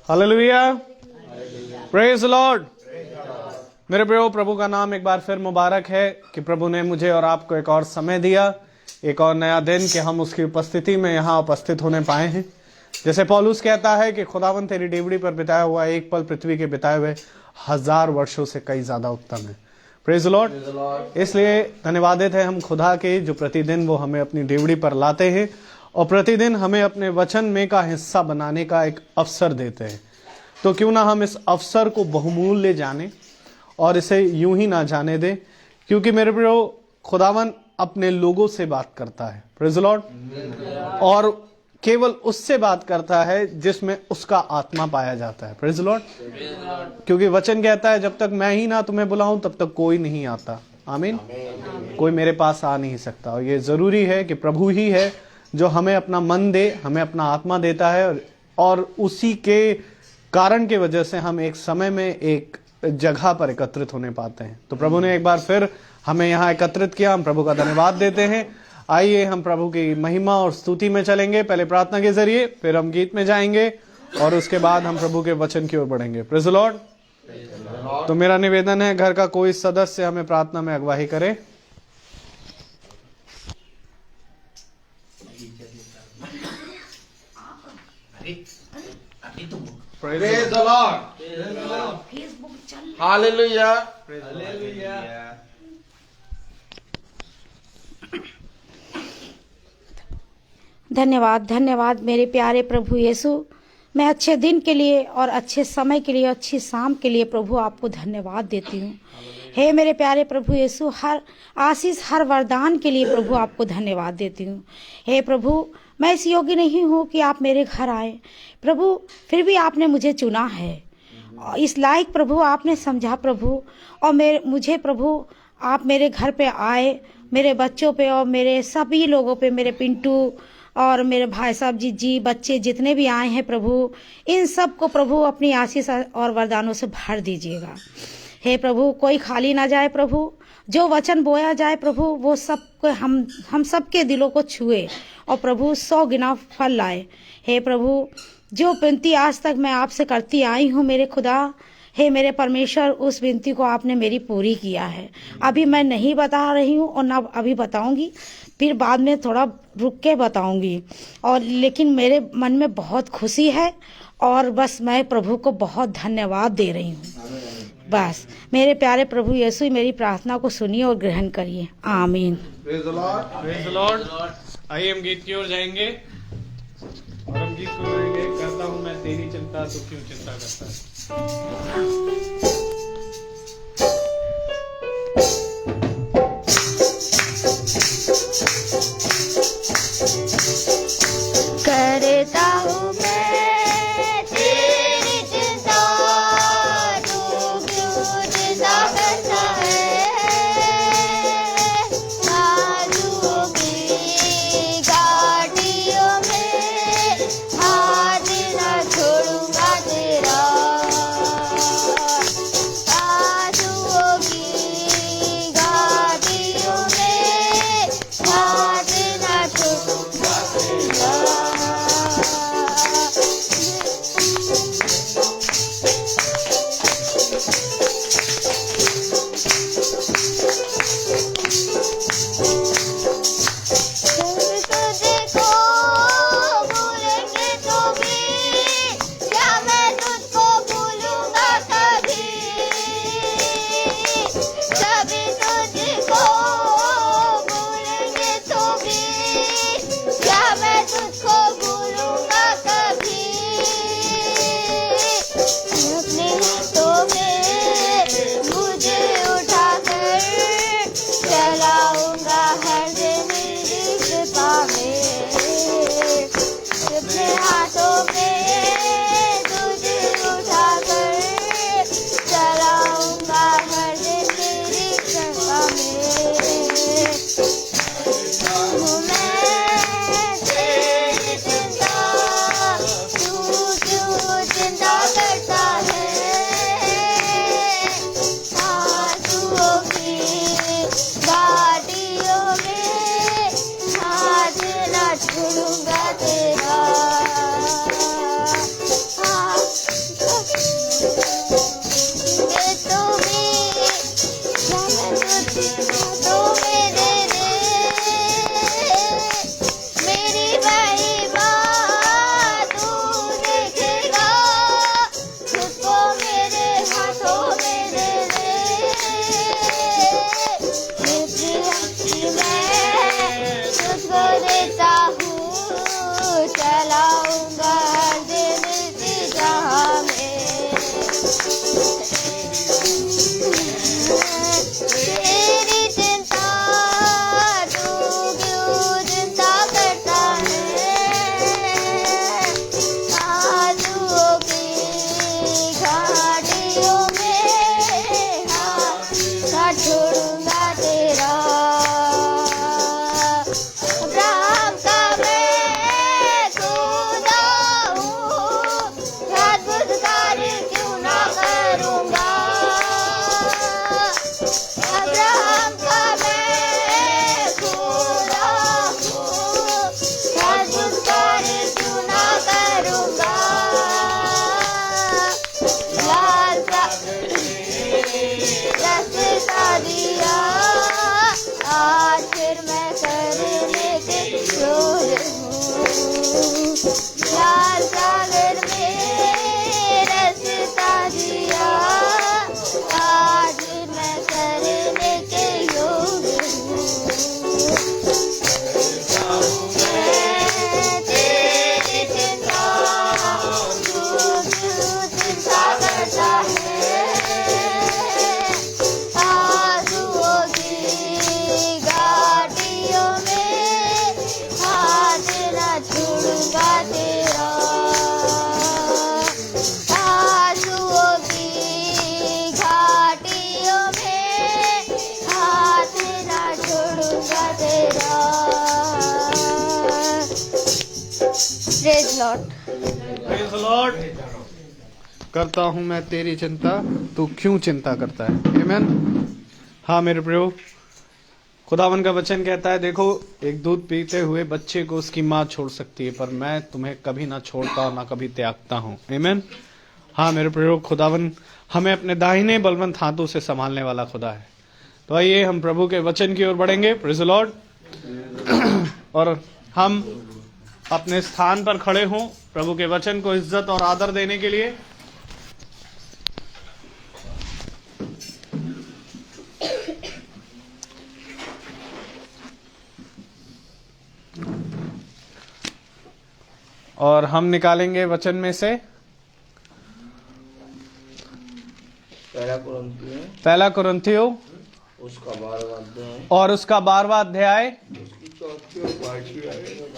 Hallelujah, praise Lord. मेरे प्रियो, प्रभु का नाम एक बार फिर मुबारक है कि प्रभु ने मुझे और आपको एक और समय दिया, एक और नया दिन कि हम उसकी उपस्थिति में यहाँ उपस्थित होने पाए हैं। जैसे पौलुस कहता है कि खुदावन तेरी डेवढ़ी पर बिताया हुआ एक पल पृथ्वी के बिताए हुए 1000 वर्षों से कई ज्यादा उत्तम है। Praise Lord. इसलिए धन्यवादित है हम खुदा के, जो प्रतिदिन वो हमें अपनी डेवढ़ी पर लाते हैं और प्रतिदिन हमें अपने वचन में का हिस्सा बनाने का एक अवसर देते हैं। तो क्यों ना हम इस अवसर को बहुमूल्य जाने और इसे यूं ही ना जाने दें, क्योंकि मेरे प्रियो खुदावन अपने लोगों से बात करता है। Praise Lord. और केवल उससे बात करता है जिसमें उसका आत्मा पाया जाता है। Praise Lord. क्योंकि वचन कहता है जब तक मैं ही ना तुम्हें बुलाऊं तब तक कोई नहीं आता। आमीन। कोई मेरे पास आ नहीं सकता। और ये जरूरी है कि प्रभु ही है जो हमें अपना मन दे, हमें अपना आत्मा देता है, और उसी के कारण के वजह से हम एक समय में एक जगह पर एकत्रित होने पाते हैं। तो प्रभु ने एक बार फिर हमें यहाँ एकत्रित किया, हम प्रभु का धन्यवाद देते हैं। आइए हम प्रभु की महिमा और स्तुति में चलेंगे, पहले प्रार्थना के जरिए, फिर हम गीत में जाएंगे और उसके बाद हम प्रभु के वचन की ओर बढ़ेंगे। Praise the Lord. तो मेरा निवेदन है घर का कोई सदस्य हमें प्रार्थना में अगुवाई करे। Praise the Lord. Hallelujah. धन्यवाद धन्यवाद मेरे प्यारे प्रभु यीशु। मैं अच्छे दिन के लिए और अच्छे समय के लिए, अच्छी शाम के लिए प्रभु आपको धन्यवाद देती हूँ। हे मेरे प्यारे प्रभु यीशु, हर आशीष, हर वरदान के लिए प्रभु आपको धन्यवाद देती हूँ। हे प्रभु, मैं इस योग्य नहीं हूँ कि आप मेरे घर आए प्रभु, फिर भी आपने मुझे चुना है। इस लायक प्रभु आपने समझा प्रभु, और मुझे प्रभु आप मेरे घर पे आए, मेरे बच्चों पे और मेरे सभी लोगों पे, मेरे पिंटू और मेरे भाई साहब जी बच्चे जितने भी आए हैं प्रभु, इन सब को प्रभु अपनी आशीष और वरदानों से भर दीजिएगा। हे प्रभु, कोई खाली ना जाए प्रभु, जो वचन बोया जाए प्रभु वो सब को हम सब के दिलों को छुए और प्रभु 100 गुना फल लाए। हे प्रभु, जो विनती आज तक मैं आपसे करती आई हूँ मेरे खुदा, हे मेरे परमेश्वर, उस विनती को आपने मेरी पूरी किया है। अभी मैं नहीं बता रही हूँ और ना अभी बताऊंगी, फिर बाद में थोड़ा रुक के बताऊंगी। और लेकिन मेरे मन में बहुत खुशी है और बस मैं प्रभु को बहुत धन्यवाद दे रही हूँ। बस मेरे प्यारे प्रभु यीशु, मेरी प्रार्थना को सुनिए और ग्रहण करिए। आमीन। Praise the Lord. Praise the Lord. आइए हम गीत की ओर जाएंगे और हम गीत को गाएंगे, करता हूँ मैं तेरी चिंता तो क्यों चिंता करता है। करता हूँ मैं तेरी चिंता, तू क्यों चिंता करता है। आलू की घाटियों में हाथ न छोड़ूंगा तेरा। Praise the Lord. करता हूं मैं तेरी चिंता, तू क्यों चिंता करता है? आमीन। हाँ मेरे प्रियो, खुदावन का वचन कहता है, देखो एक दूध पीते हुए बच्चे को उसकी माँ छोड़ सकती है, पर मैं तुम्हें कभी ना छोड़ता और ना कभी त्यागता हूँ। आमीन। हाँ मेरे प्रियो, खुदावन हमें अपने दाहिने बलवंत हाथों से संभालने वाला खुदा है। तो आइए हम प्रभु के वचन की ओर बढ़ेंगे। Praise the Lord. और हम अपने स्थान पर खड़े हों प्रभु के वचन को इज्जत और आदर देने के लिए। और हम निकालेंगे वचन में से पहला कुरिन्थियों और उसका 12वां अध्याय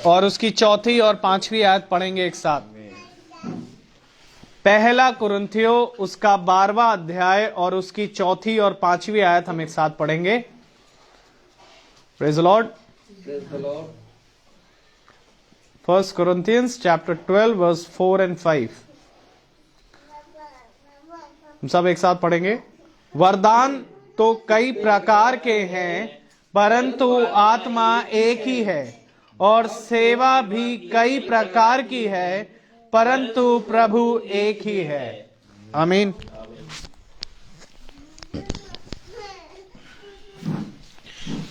और उसकी 4थी और 5वीं आयत पढ़ेंगे एक साथ। पहला कुरिन्थियों उसका 12वां अध्याय और उसकी 4थी और 5वीं आयत हम एक साथ पढ़ेंगे। Praise the Lord. 1 Corinthians chapter 12 verse 4 and 5 हम सब एक साथ पढ़ेंगे। वरदान तो कई प्रकार के हैं, परंतु आत्मा एक ही है, और सेवा भी कई प्रकार की है, परंतु प्रभु एक ही है। आमीन।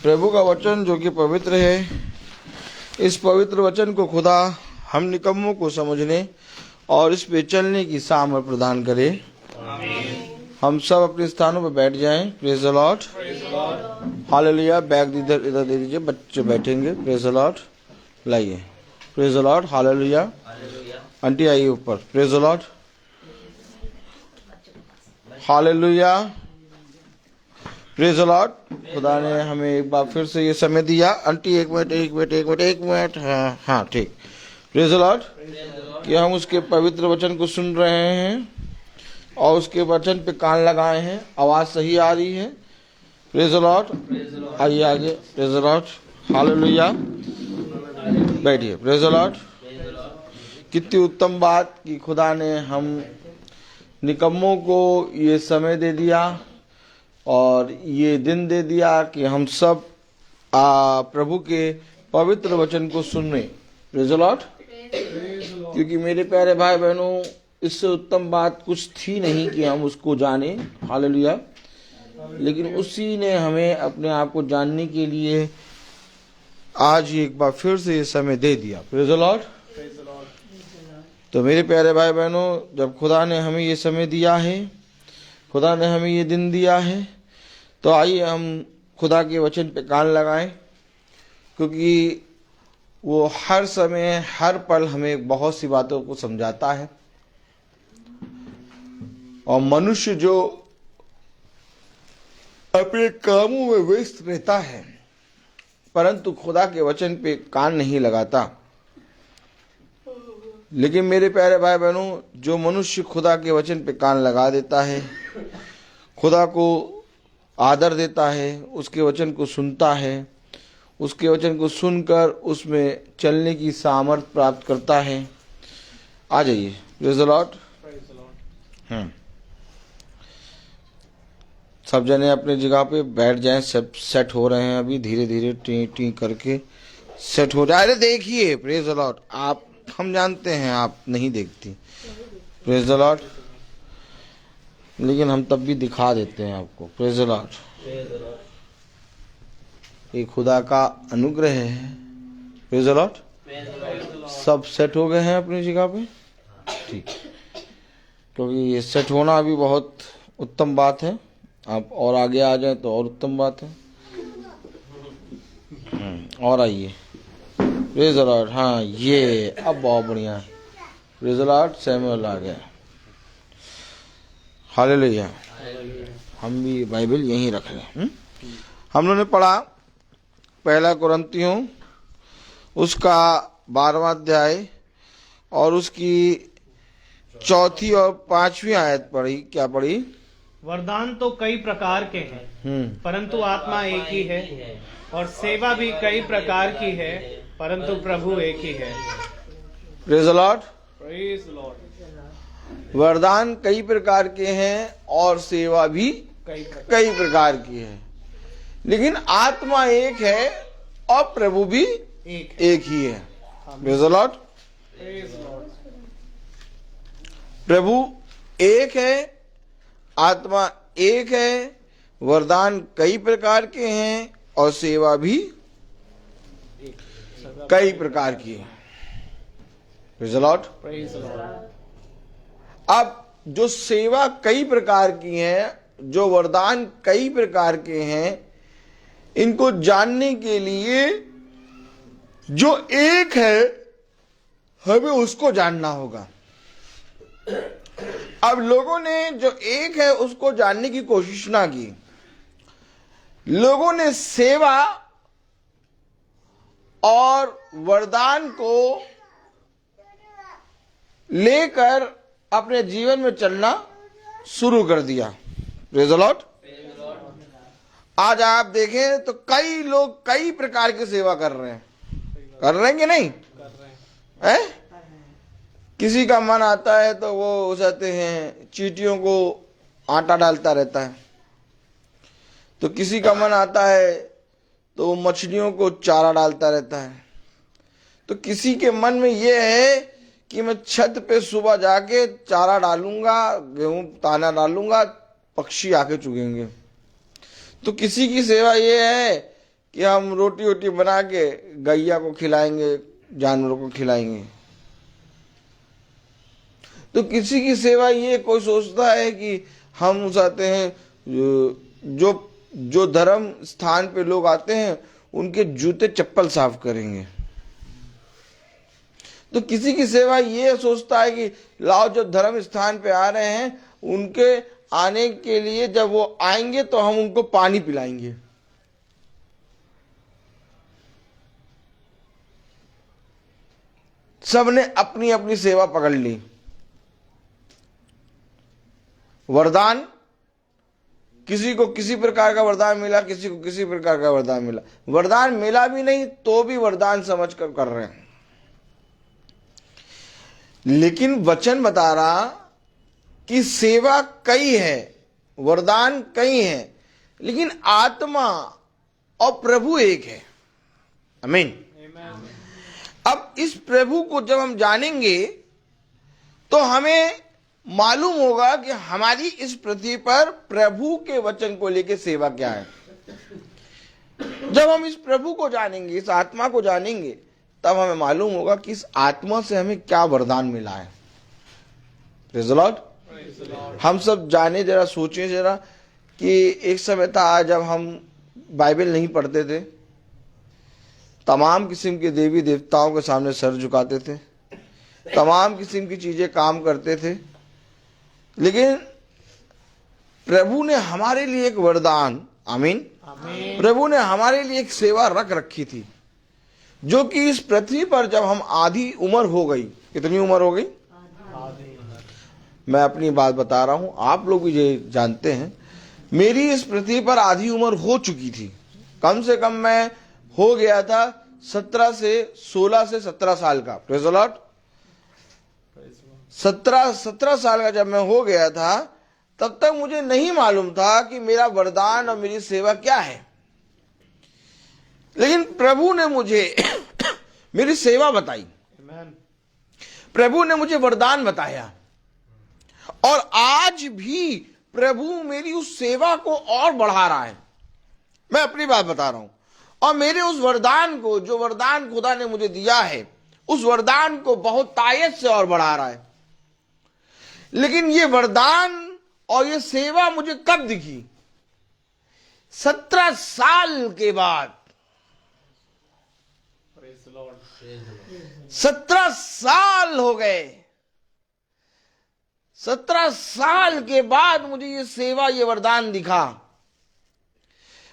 प्रभु का वचन जो कि पवित्र है, इस पवित्र वचन को खुदा हम निकम्मों को समझने और इस पे चलने की सामर्थ प्रदान करे। हम सब अपने स्थानों पर बैठ जाएं। Praise the Lord. Hallelujah. Bag इधर इधर दे दीजिए, बच्चे बैठेंगे। Praise the Lord. लाइए। Praise the Lord. Hallelujah. Auntie आइए ऊपर। Praise the Lord. Hallelujah. Praise the Lord. खुदा ने हमें एक बार फिर से ये समय दिया। आंटी एक मिनट। हाँ ठीक। प्रेज द लॉर्ड कि हम उसके पवित्र वचन को सुन रहे हैं और उसके वचन पे कान लगाए हैं। आवाज सही आ रही है। Praise the Lord. आइए आगे। Praise the Lord. हालेलुया। बैठिए। Praise the Lord. कितनी उत्तम बात कि खुदा ने हम निकम्मों को ये समय दे दिया और ये दिन दे दिया कि हम सब प्रभु के पवित्र वचन को सुने। Praise the Lord. क्योंकि मेरे प्यारे भाई बहनों, इससे उत्तम बात कुछ थी नहीं कि हम उसको जाने। हालेलुया। लेकिन उसी ने हमें अपने आप को जानने के लिए आज एक बार फिर से ये समय दे दिया। Praise the Lord. तो मेरे प्यारे भाई बहनों, जब खुदा ने हमें ये समय दिया है, खुदा ने हमें ये दिन दिया है, तो आइए हम खुदा के वचन पे कान लगाएं, क्योंकि वो हर समय हर पल हमें बहुत सी बातों को समझाता है। और मनुष्य जो अपने कामों में व्यस्त रहता है परंतु खुदा के वचन पे कान नहीं लगाता। लेकिन मेरे प्यारे भाई बहनों, जो मनुष्य खुदा के वचन पे कान लगा देता है, खुदा को आदर देता है, उसके वचन को सुनता है, उसके वचन को सुनकर उसमें चलने की सामर्थ प्राप्त करता है। आ जाइए। Praise the Lord. सब जने अपने जगह पे बैठ जाएं। सब सेट हो रहे हैं अभी, धीरे धीरे टी टी करके सेट हो रहा है। अरे देखिए। Praise the Lord. आप, हम जानते हैं आप नहीं देखती। Praise the Lord. लेकिन हम तब भी दिखा देते हैं आपको। Praise the Lord. ये खुदा का अनुग्रह है। Praise the Lord. सब सेट हो गए हैं अपनी जगह पे। ठीक। क्योंकि ये सेट होना भी बहुत उत्तम बात है। आप और आगे आ जाए तो और उत्तम बात है। और आइए। Praise the Lord. हाँ, ये अब बहुत बढ़िया है। Praise the Lord. सैमुअल आ गया। हालेलुया। हम भी बाइबल यहीं रख लें। हम लोगों ने पढ़ा पहला कुरिन्थियों उसका 12वां अध्याय और उसकी 4थी और 5वीं आयत पढ़ी। क्या पढ़ी? वरदान तो कई प्रकार के हैं, परंतु आत्मा एक ही है, और सेवा भी कई प्रकार की है, परंतु प्रभु एक ही है। Praise the Lord. Praise the Lord. वरदान कई प्रकार के हैं और सेवा भी कई प्रकार की है, लेकिन आत्मा एक है और प्रभु भी एक ही है। Praise the Lord. प्रभु एक है, आत्मा एक है, वरदान कई प्रकार के हैं और सेवा भी कई प्रकार की है। Praise the Lord. अब जो सेवा कई प्रकार की है, जो वरदान कई प्रकार के हैं, इनको जानने के लिए जो एक है हमें उसको जानना होगा। अब लोगों ने जो एक है उसको जानने की कोशिश ना की। लोगों ने सेवा और वरदान को लेकर अपने जीवन में चलना शुरू कर दिया। Praise the Lord. आज आप देखें तो कई लोग कई प्रकार की सेवा कर रहे हैं कि नहीं? है? किसी का मन आता है तो वो जाते हैं चींटियों को आटा डालता रहता है, तो किसी का मन आता है तो मछलियों को चारा डालता रहता है, तो किसी के मन में ये है कि मैं छत पे सुबह जाके चारा डालूंगा, गेहूं दाना डालूंगा, पक्षी आके चुगेंगे। तो किसी की सेवा ये है कि हम रोटी वोटी बना के गैया को खिलाएंगे, जानवरों को खिलाएंगे। तो किसी की सेवा ये कोई सोचता है कि हम चाहते हैं जो धर्म स्थान पे लोग आते हैं उनके जूते चप्पल साफ करेंगे। तो किसी की सेवा ये सोचता है कि लाओ जो धर्म स्थान पे आ रहे हैं उनके आने के लिए जब वो आएंगे तो हम उनको पानी पिलाएंगे। सबने अपनी अपनी सेवा पकड़ ली। वरदान, किसी को किसी प्रकार का वरदान मिला, किसी को किसी प्रकार का वरदान मिला। वरदान मिला भी नहीं तो भी वरदान समझ कर रहे हैं। लेकिन वचन बता रहा कि सेवा कई है, वरदान कई है, लेकिन आत्मा और प्रभु एक है। आमीन। अब इस प्रभु को जब हम जानेंगे तो हमें मालूम होगा कि हमारी इस पृथ्वी पर प्रभु के वचन को लेकर सेवा क्या है। जब हम इस प्रभु को जानेंगे, इस आत्मा को जानेंगे, तब हमें मालूम होगा कि इस आत्मा से हमें क्या वरदान मिला है। Praise the Lord. हम सब जाने, जरा सोचें जरा कि एक समय था जब हम बाइबल नहीं पढ़ते थे, तमाम किस्म के देवी देवताओं के सामने सर झुकाते थे, तमाम किस्म की चीजें काम करते थे, लेकिन प्रभु ने हमारे लिए एक वरदान, आमीन, प्रभु ने हमारे लिए एक सेवा रख रखी थी, जो कि इस पृथ्वी पर जब हम आधी उम्र हो गई, कितनी उम्र हो गई? मैं अपनी बात बता रहा हूं, आप लोग भी ये जानते हैं, मेरी इस पृथ्वी पर आधी उम्र हो चुकी थी। कम से कम मैं हो गया था 16 से 17 साल का। Praise the Lord. 17 साल का जब मैं हो गया था, तब तक मुझे नहीं मालूम था कि मेरा वरदान और मेरी सेवा क्या है। लेकिन प्रभु ने मुझे मेरी सेवा बताई, प्रभु ने मुझे वरदान बताया, और आज भी प्रभु मेरी उस सेवा को और बढ़ा रहा है। मैं अपनी बात बता रहा हूं, और मेरे उस वरदान को, जो वरदान खुदा ने मुझे दिया है, उस वरदान को बहुत तायत से और बढ़ा रहा है। लेकिन ये वरदान और ये सेवा मुझे कब दिखी? 17 साल के बाद। 17 साल हो गए। 17 साल के बाद मुझे ये सेवा, ये वरदान दिखा।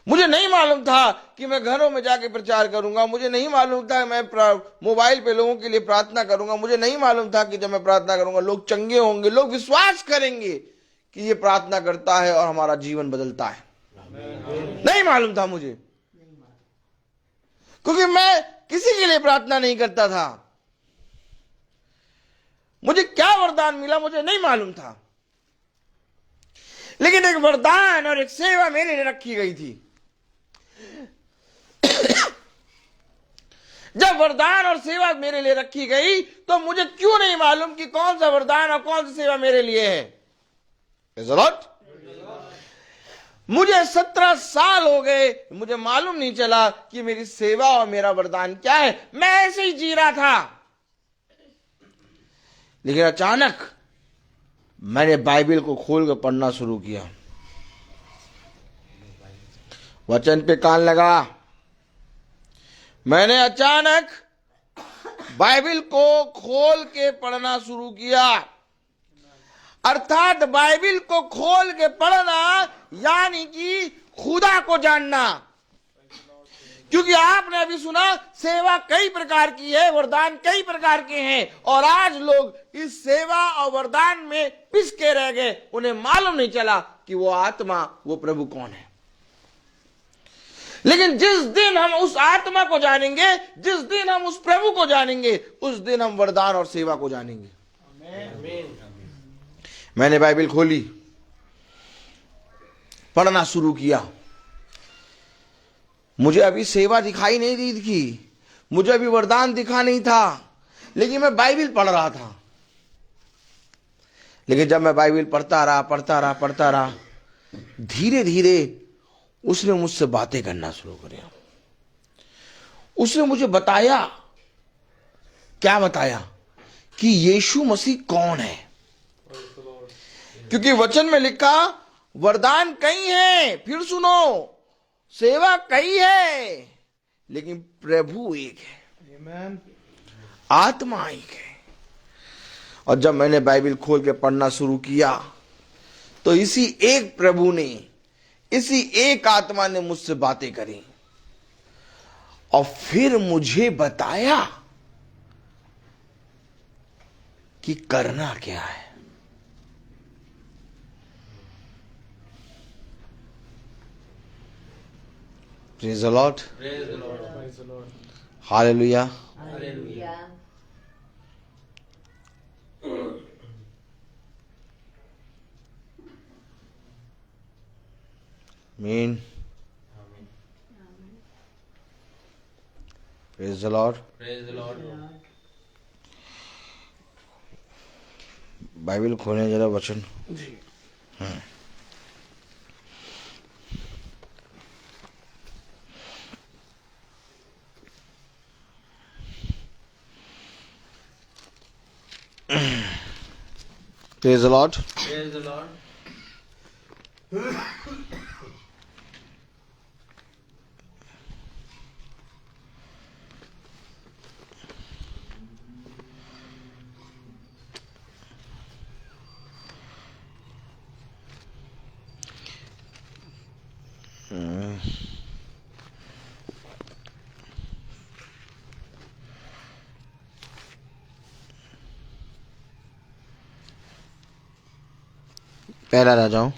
मुझे नहीं मालूम था कि मैं घरों में जाके प्रचार करूंगा, मुझे नहीं मालूम था मैं मोबाइल पे लोगों के लिए प्रार्थना करूंगा, मुझे नहीं मालूम था कि जब मैं प्रार्थना करूंगा लोग चंगे होंगे, लोग विश्वास करेंगे कि ये प्रार्थना करता है और हमारा जीवन बदलता है। नहीं मालूम था मुझे, क्योंकि मैं किसी के लिए प्रार्थना नहीं करता था। मुझे क्या वरदान मिला मुझे नहीं मालूम था, लेकिन एक वरदान और एक सेवा मेरे लिए रखी गई थी। जब वरदान और सेवा मेरे लिए रखी गई तो मुझे क्यों नहीं मालूम कि कौन सा वरदान और कौन सी सेवा मेरे लिए है। Praise the Lord। मुझे 17 साल हो गए, मुझे मालूम नहीं चला कि मेरी सेवा और मेरा वरदान क्या है। मैं ऐसे ही जी रहा था, लेकिन अचानक मैंने बाइबल को खोल कर पढ़ना शुरू किया, वचन पे कान लगा। मैंने अचानक बाइबल को खोल के पढ़ना शुरू किया। अर्थात बाइबल को खोल के पढ़ना यानी कि खुदा को जानना। क्योंकि आपने अभी सुना सेवा कई प्रकार की है, वरदान कई प्रकार के हैं, और आज लोग इस सेवा और वरदान में पिस के रह गए। उन्हें मालूम नहीं चला कि वो आत्मा, वो प्रभु कौन है। लेकिन जिस दिन हम उस आत्मा को जानेंगे, जिस दिन हम उस प्रभु को जानेंगे, उस दिन हम वरदान और सेवा को जानेंगे। मैंने बाइबल खोली, पढ़ना शुरू किया। मुझे अभी सेवा दिखाई नहीं दी थी, मुझे अभी वरदान दिखा नहीं था, लेकिन मैं बाइबल पढ़ रहा था। लेकिन जब मैं बाइबल पढ़ता रहा, धीरे धीरे उसने मुझसे बातें करना शुरू किया। उसने मुझे बताया, क्या बताया, कि यीशु मसीह कौन है। क्योंकि वचन में लिखा वरदान कई हैं, फिर सुनो, सेवा कई है, लेकिन प्रभु एक है, आत्मा एक है। और जब मैंने बाइबल खोल के पढ़ना शुरू किया तो इसी एक प्रभु ने, इसी एक आत्मा ने मुझसे बातें करी और फिर मुझे बताया कि करना क्या है। Praise the Lord। Hallelujah। Amen। Praise the Lord। Bible खोलें जरा वचन। Praise the Lord। पहला राजाओं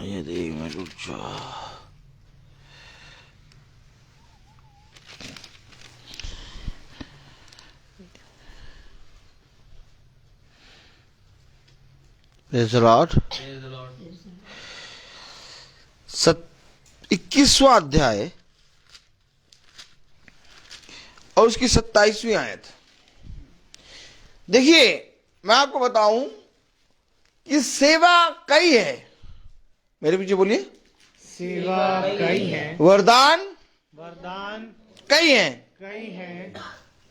ये देख मैं रुक जा। Praise the Lord. 21वां अध्याय और उसकी 27वीं आयत। देखिए, मैं आपको बताऊं कि सेवा कई है। मेरे पीछे बोलिए। सेवा कई है, वरदान वरदान कई हैं, कई है,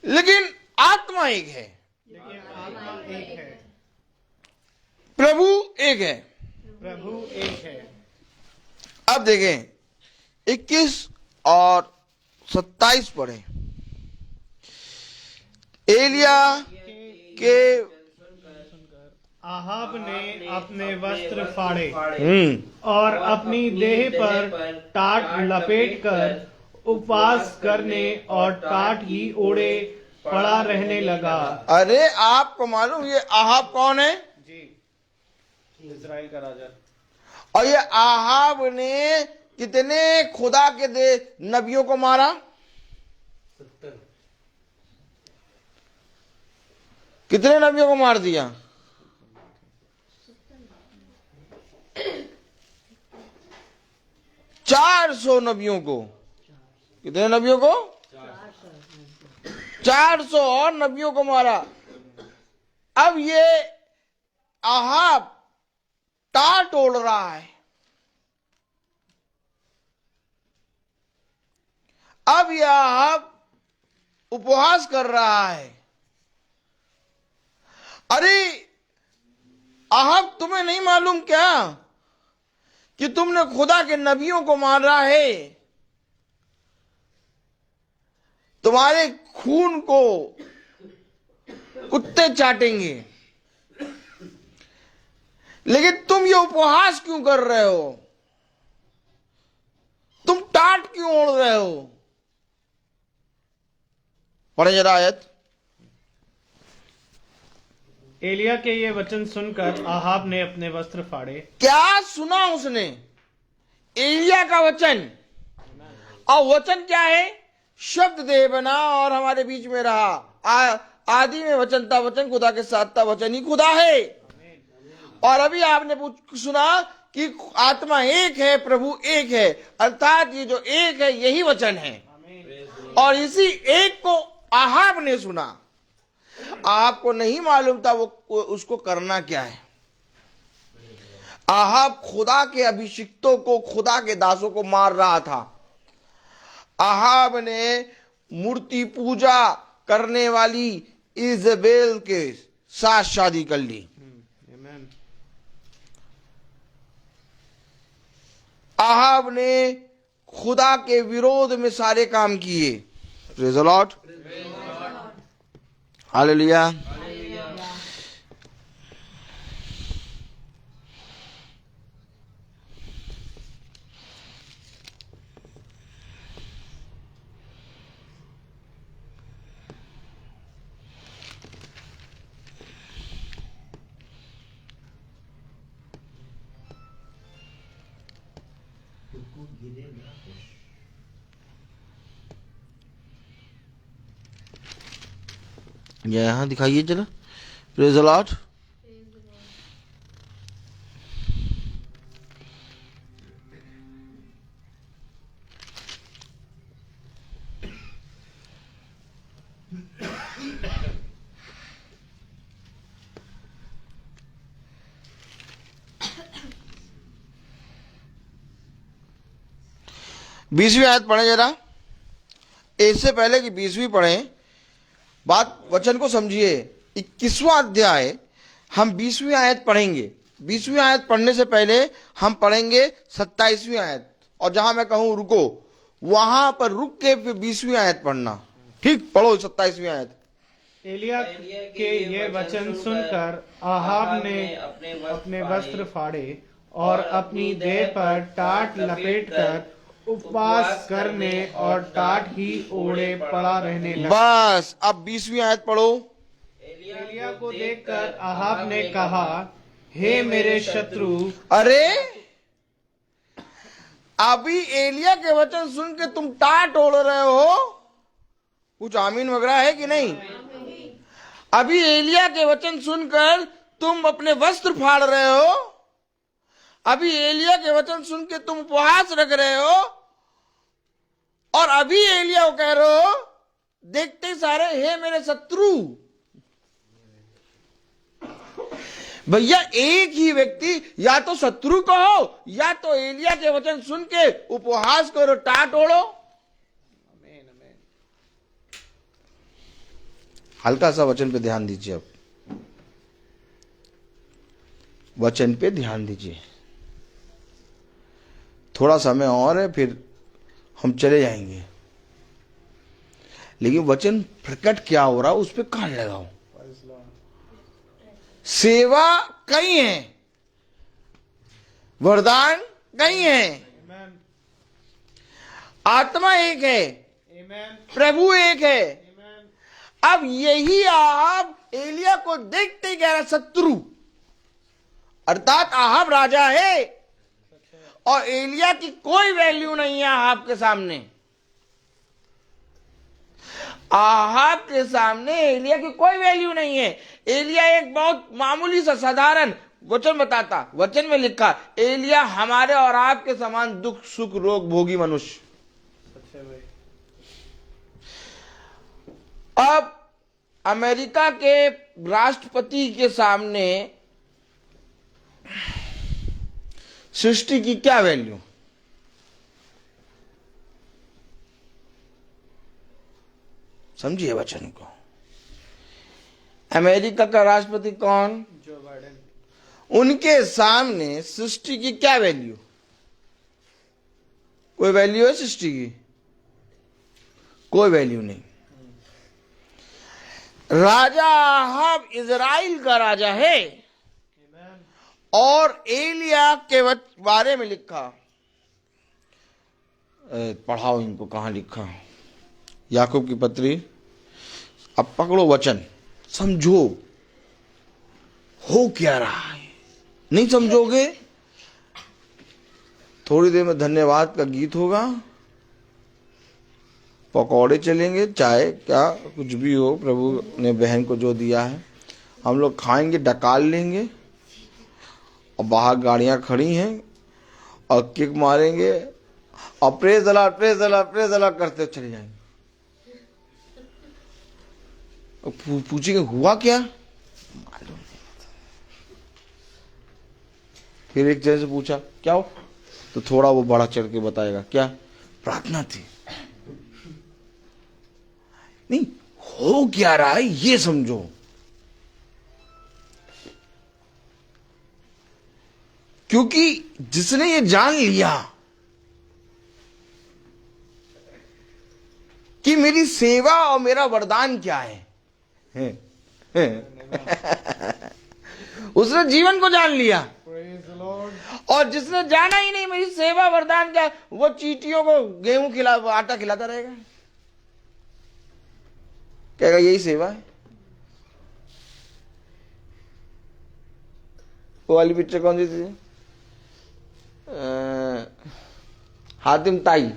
लेकिन आत्मा एक है, लेकिन आत्मा एक है, प्रभु एक है। प्रभु एक है। अब देखें 21 और 27 पढ़ें। एलिया के आहाब ने अपने वस्त्र फाड़े और अपनी देह पर टाट लपेटकर उपवास करने और टाट ही ओढ़े पड़ा रहने लगा। अरे आपको मालूम ये आहाब कौन है? जी, इजराइल का राजा। और ये आहाब ने कितने खुदा के नबियों को मारा? 70। कितने नबियों को मार दिया? 400 नबियों को। कितने नबियों को? 400 और नबियों को मारा। अब ये आहाब टाट ओढ़ रहा है। अब यह आहाब उपवास कर रहा है। अरे आहाब, तुम्हें नहीं मालूम क्या कि तुमने खुदा के नबियों को मारा है? तुम्हारे खून को कुत्ते चाटेंगे, लेकिन तुम ये उपहास क्यों कर रहे हो? तुम टाट क्यों ओढ़ रहे हो? पढ़े जरा आयत। एलिया के ये वचन सुनकर आहाब ने अपने वस्त्र फाड़े। क्या सुना उसने? एलिया का वचन। और वचन क्या है? शब्द देह बना और हमारे बीच में रहा। आदि में वचन था, वचन खुदा के साथ था, वचन ही खुदा है। और अभी आपने सुना कि आत्मा एक है, प्रभु एक है, अर्थात ये जो एक है यही वचन है। और इसी एक को आहाब ने सुना। आपको नहीं मालूम था वो उसको करना क्या है। आहाब खुदा के अभिषिक्तों को, खुदा के दासों को मार रहा था। आहाब ने मूर्ति पूजा करने वाली इजबेल के साथ शादी कर ली। आहाब ने खुदा के विरोध में सारे काम किए। Praise the Lord, hallelujah. यहां दिखाइए जरा। Praise the Lord. बीसवीं आयत पढ़े जरा। इससे पहले कि 20वीं पढ़ें, बात वचन को समझिए। 21वां अध्याय हम 20वीं आयत पढ़ेंगे। 20वीं आयत पढ़ने से पहले हम पढ़ेंगे 27वीं आयत। और जहां मैं कहूं रुको, वहां पर रुक के फिर 20वीं आयत पढ़ना। ठीक, पढ़ो 27वीं आयत। एलिया के ये वचन सुनकर आहाब ने अपने वस्त्र फाड़े और अपनी देह पर टाट लपेटकर उपवास करने और टाट ही ओढ़े पड़ा रहने लगा। बस, अब 20वीं आयत पढ़ो। एलिया को देखकर आहाब ने कहा, हे मेरे शत्रु। अरे अभी एलिया के वचन सुन के तुम टाट ओढ़ रहे हो? कुछ आमीन वगैरह है कि नहीं? अभी एलिया के वचन सुनकर तुम अपने वस्त्र फाड़ रहे हो, अभी एलिया के वचन सुन के तुम उपवास रख रहे हो, और अभी एलिया को कह रहे हो देखते सारे हे मेरे शत्रु। भैया एक ही व्यक्ति या तो शत्रु कहो या तो एलिया के वचन सुन के उपवास करो, टाट ओढ़ो। हल्का सा वचन पे ध्यान दीजिए, अब वचन पे ध्यान दीजिए। थोड़ा समय और है, फिर हम चले जाएंगे, लेकिन वचन प्रकट क्या हो रहा उस पर कान लगाओ। सेवा कई है, वरदान कई है, आत्मा एक है, प्रभु एक है। अब यही आहाब एलिया को देखते ही कह रहा शत्रु, अर्थात आहाब राजा है और एलिया की कोई वैल्यू नहीं है आहाब के सामने। आहाब के सामने एलिया की कोई वैल्यू नहीं है। एलिया एक बहुत मामूली सा साधारण वचन बताता, वचन में लिखा एलिया हमारे और आपके समान दुख सुख रोग भोगी मनुष्य। अब अमेरिका के राष्ट्रपति के सामने सृष्टि की क्या वैल्यू? समझिए वचन को। अमेरिका का राष्ट्रपति कौन? Joe Biden. उनके सामने सृष्टि की क्या वैल्यू? कोई वैल्यू है सृष्टि की? कोई वैल्यू नहीं। राजा आहाब इजराइल का राजा है और एलिया के बारे में लिखा, पढ़ाओ इनको, कहां लिखा? याकूब की पत्री। अब पकड़ो वचन, समझो हो क्या रहा है। नहीं समझोगे, थोड़ी देर में धन्यवाद का गीत होगा, पकौड़े चलेंगे, चाय क्या कुछ भी हो, प्रभु ने बहन को जो दिया है हम लोग खाएंगे, डकाल लेंगे, और बाहर गाड़ियां खड़ी हैं और किक मारेंगे और प्रेज अल्लाह प्रेज अल्लाह प्रेज अल्लाह करते चले जाएंगे। पूछेंगे हुआ क्या, मालूम नहीं। फिर एक जन से पूछा क्या हो, तो थोड़ा वो बड़ा चढ़ के बताएगा क्या, प्रार्थना थी। नहीं, हो क्या रहा है ये समझो। क्योंकि जिसने ये जान लिया कि मेरी सेवा और मेरा वरदान क्या है, उसने जीवन को जान लिया। और जिसने जाना ही नहीं मेरी सेवा वरदान क्या है, वो चींटियों को गेहूं आटा खिलाता रहेगा, कहेगा यही सेवा है। वो वाली पिक्चर कौन सी थी? हातिम ताई।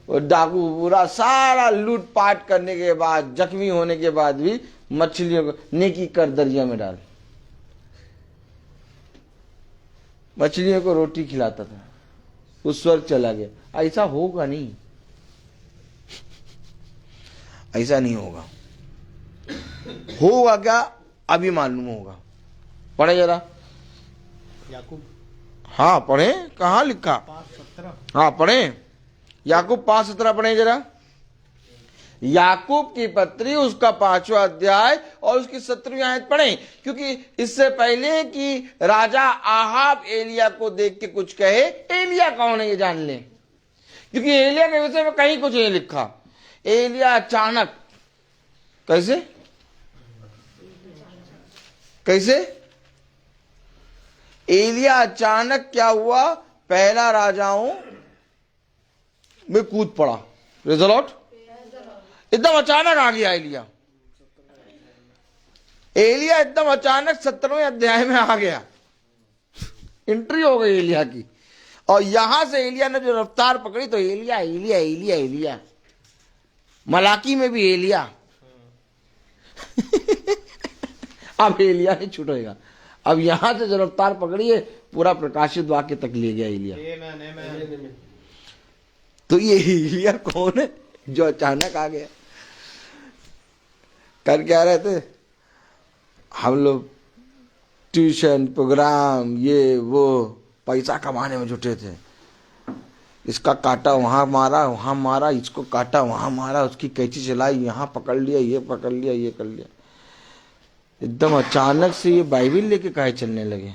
वो डाकू पूरा सारा लूट पाट करने के बाद, जख्मी होने के बाद भी मछलियों को नेकी कर दरिया में डाल, मछलियों को रोटी खिलाता था, उस स्वर्ग चला गया। ऐसा होगा नहीं, ऐसा नहीं होगा। होगा क्या अभी मालूम होगा। पढ़े जरा याकूब। हाँ पढ़े, कहाँ लिखा? 5:17। हाँ पढ़े, याकूब 5:17 पढ़े जरा। याकूब की पत्री उसका 5वां अध्याय और उसकी 17वीं आयत पढ़े, क्योंकि इससे पहले कि राजा आहाब एलिया को देख के कुछ कहे, एलिया कौन है ये जान ले, क्योंकि एलिया के विषय में कहीं कुछ नहीं लिखा। एलिया अचानक, कैसे कैसे एलिया अचानक क्या हुआ, पहला राजाओं में कूद पड़ा। Praise the Lord. एकदम अचानक आ गया एलिया। एलिया एकदम अचानक 17वें अध्याय में आ गया, एंट्री हो गई एलिया की। और यहां से एलिया ने जो रफ्तार पकड़ी तो एलिया एलिया एलिया एलिया, मलाकी में भी एलिया। अब एलिया नहीं छूटेगा। अब यहां से जब रफ्तार पकड़िए पूरा प्रकाशित वाक्य तक ले गया एलिया। तो ये एलिया कौन है जो अचानक आ गया? कर क्या रहे थे हम लोग? ट्यूशन प्रोग्राम ये वो पैसा कमाने में जुटे थे। इसका काटा वहां मारा, इसको काटा वहां मारा, उसकी कैंची चलाई, यहाँ पकड़ लिया, ये पकड़ लिया, ये कर लिया। एकदम अचानक से ये बाइबिल लेके काहे चलने लगे?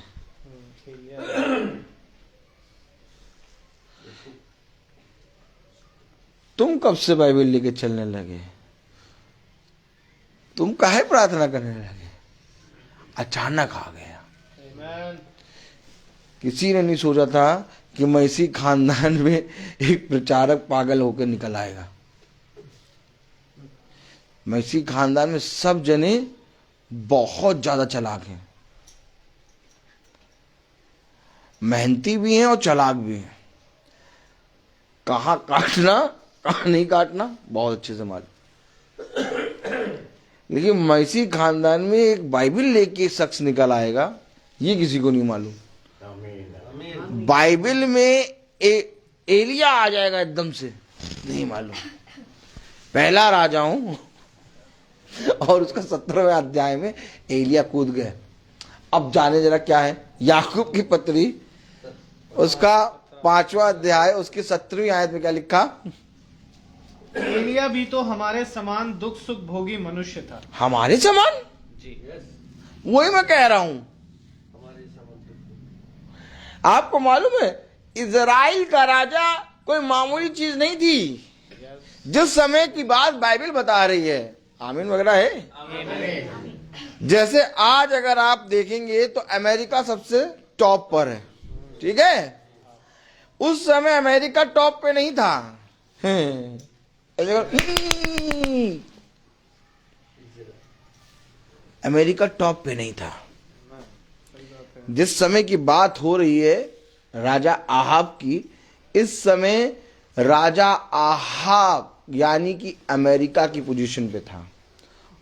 तुम कब से बाइबिल लेके चलने लगे? तुम काहे प्रार्थना करने लगे? अचानक आ गया। किसी ने नहीं सोचा था कि मैसी खानदान में एक प्रचारक पागल होकर निकल आएगा। मैसी खानदान में सब जने बहुत ज्यादा चालाक हैं, मेहनती भी हैं और चालाक भी हैं। कहाँ काटना कहाँ नहीं काटना बहुत अच्छे से मालूम। लेकिन मैसी खानदान में एक बाइबिल लेके शख्स निकल आएगा ये किसी को नहीं मालूम। बाइबिल में एलिया आ जाएगा एकदम से, नहीं मालूम। पहला राजा हूं और उसका 17वें अध्याय में एलिया कूद गए। अब जाने जरा क्या है याकूब की पत्री, उसका 5वां अध्याय, उसकी 17वीं आयत में क्या लिखा? एलिया भी तो हमारे समान दुख सुख भोगी मनुष्य था। हमारे समान? जी, वही मैं कह रहा हूं। आपको मालूम है इजराइल का राजा कोई मामूली चीज नहीं थी। जिस समय की बात बाइबिल बता रही है, आमीन वगैरह है। जैसे आज अगर आप देखेंगे तो अमेरिका सबसे टॉप पर है, ठीक है? उस समय अमेरिका टॉप पे नहीं था। अमेरिका टॉप पे नहीं था। जिस समय की बात हो रही है राजा आहाब की, इस समय राजा आहाब यानी कि अमेरिका की पोजीशन पे था।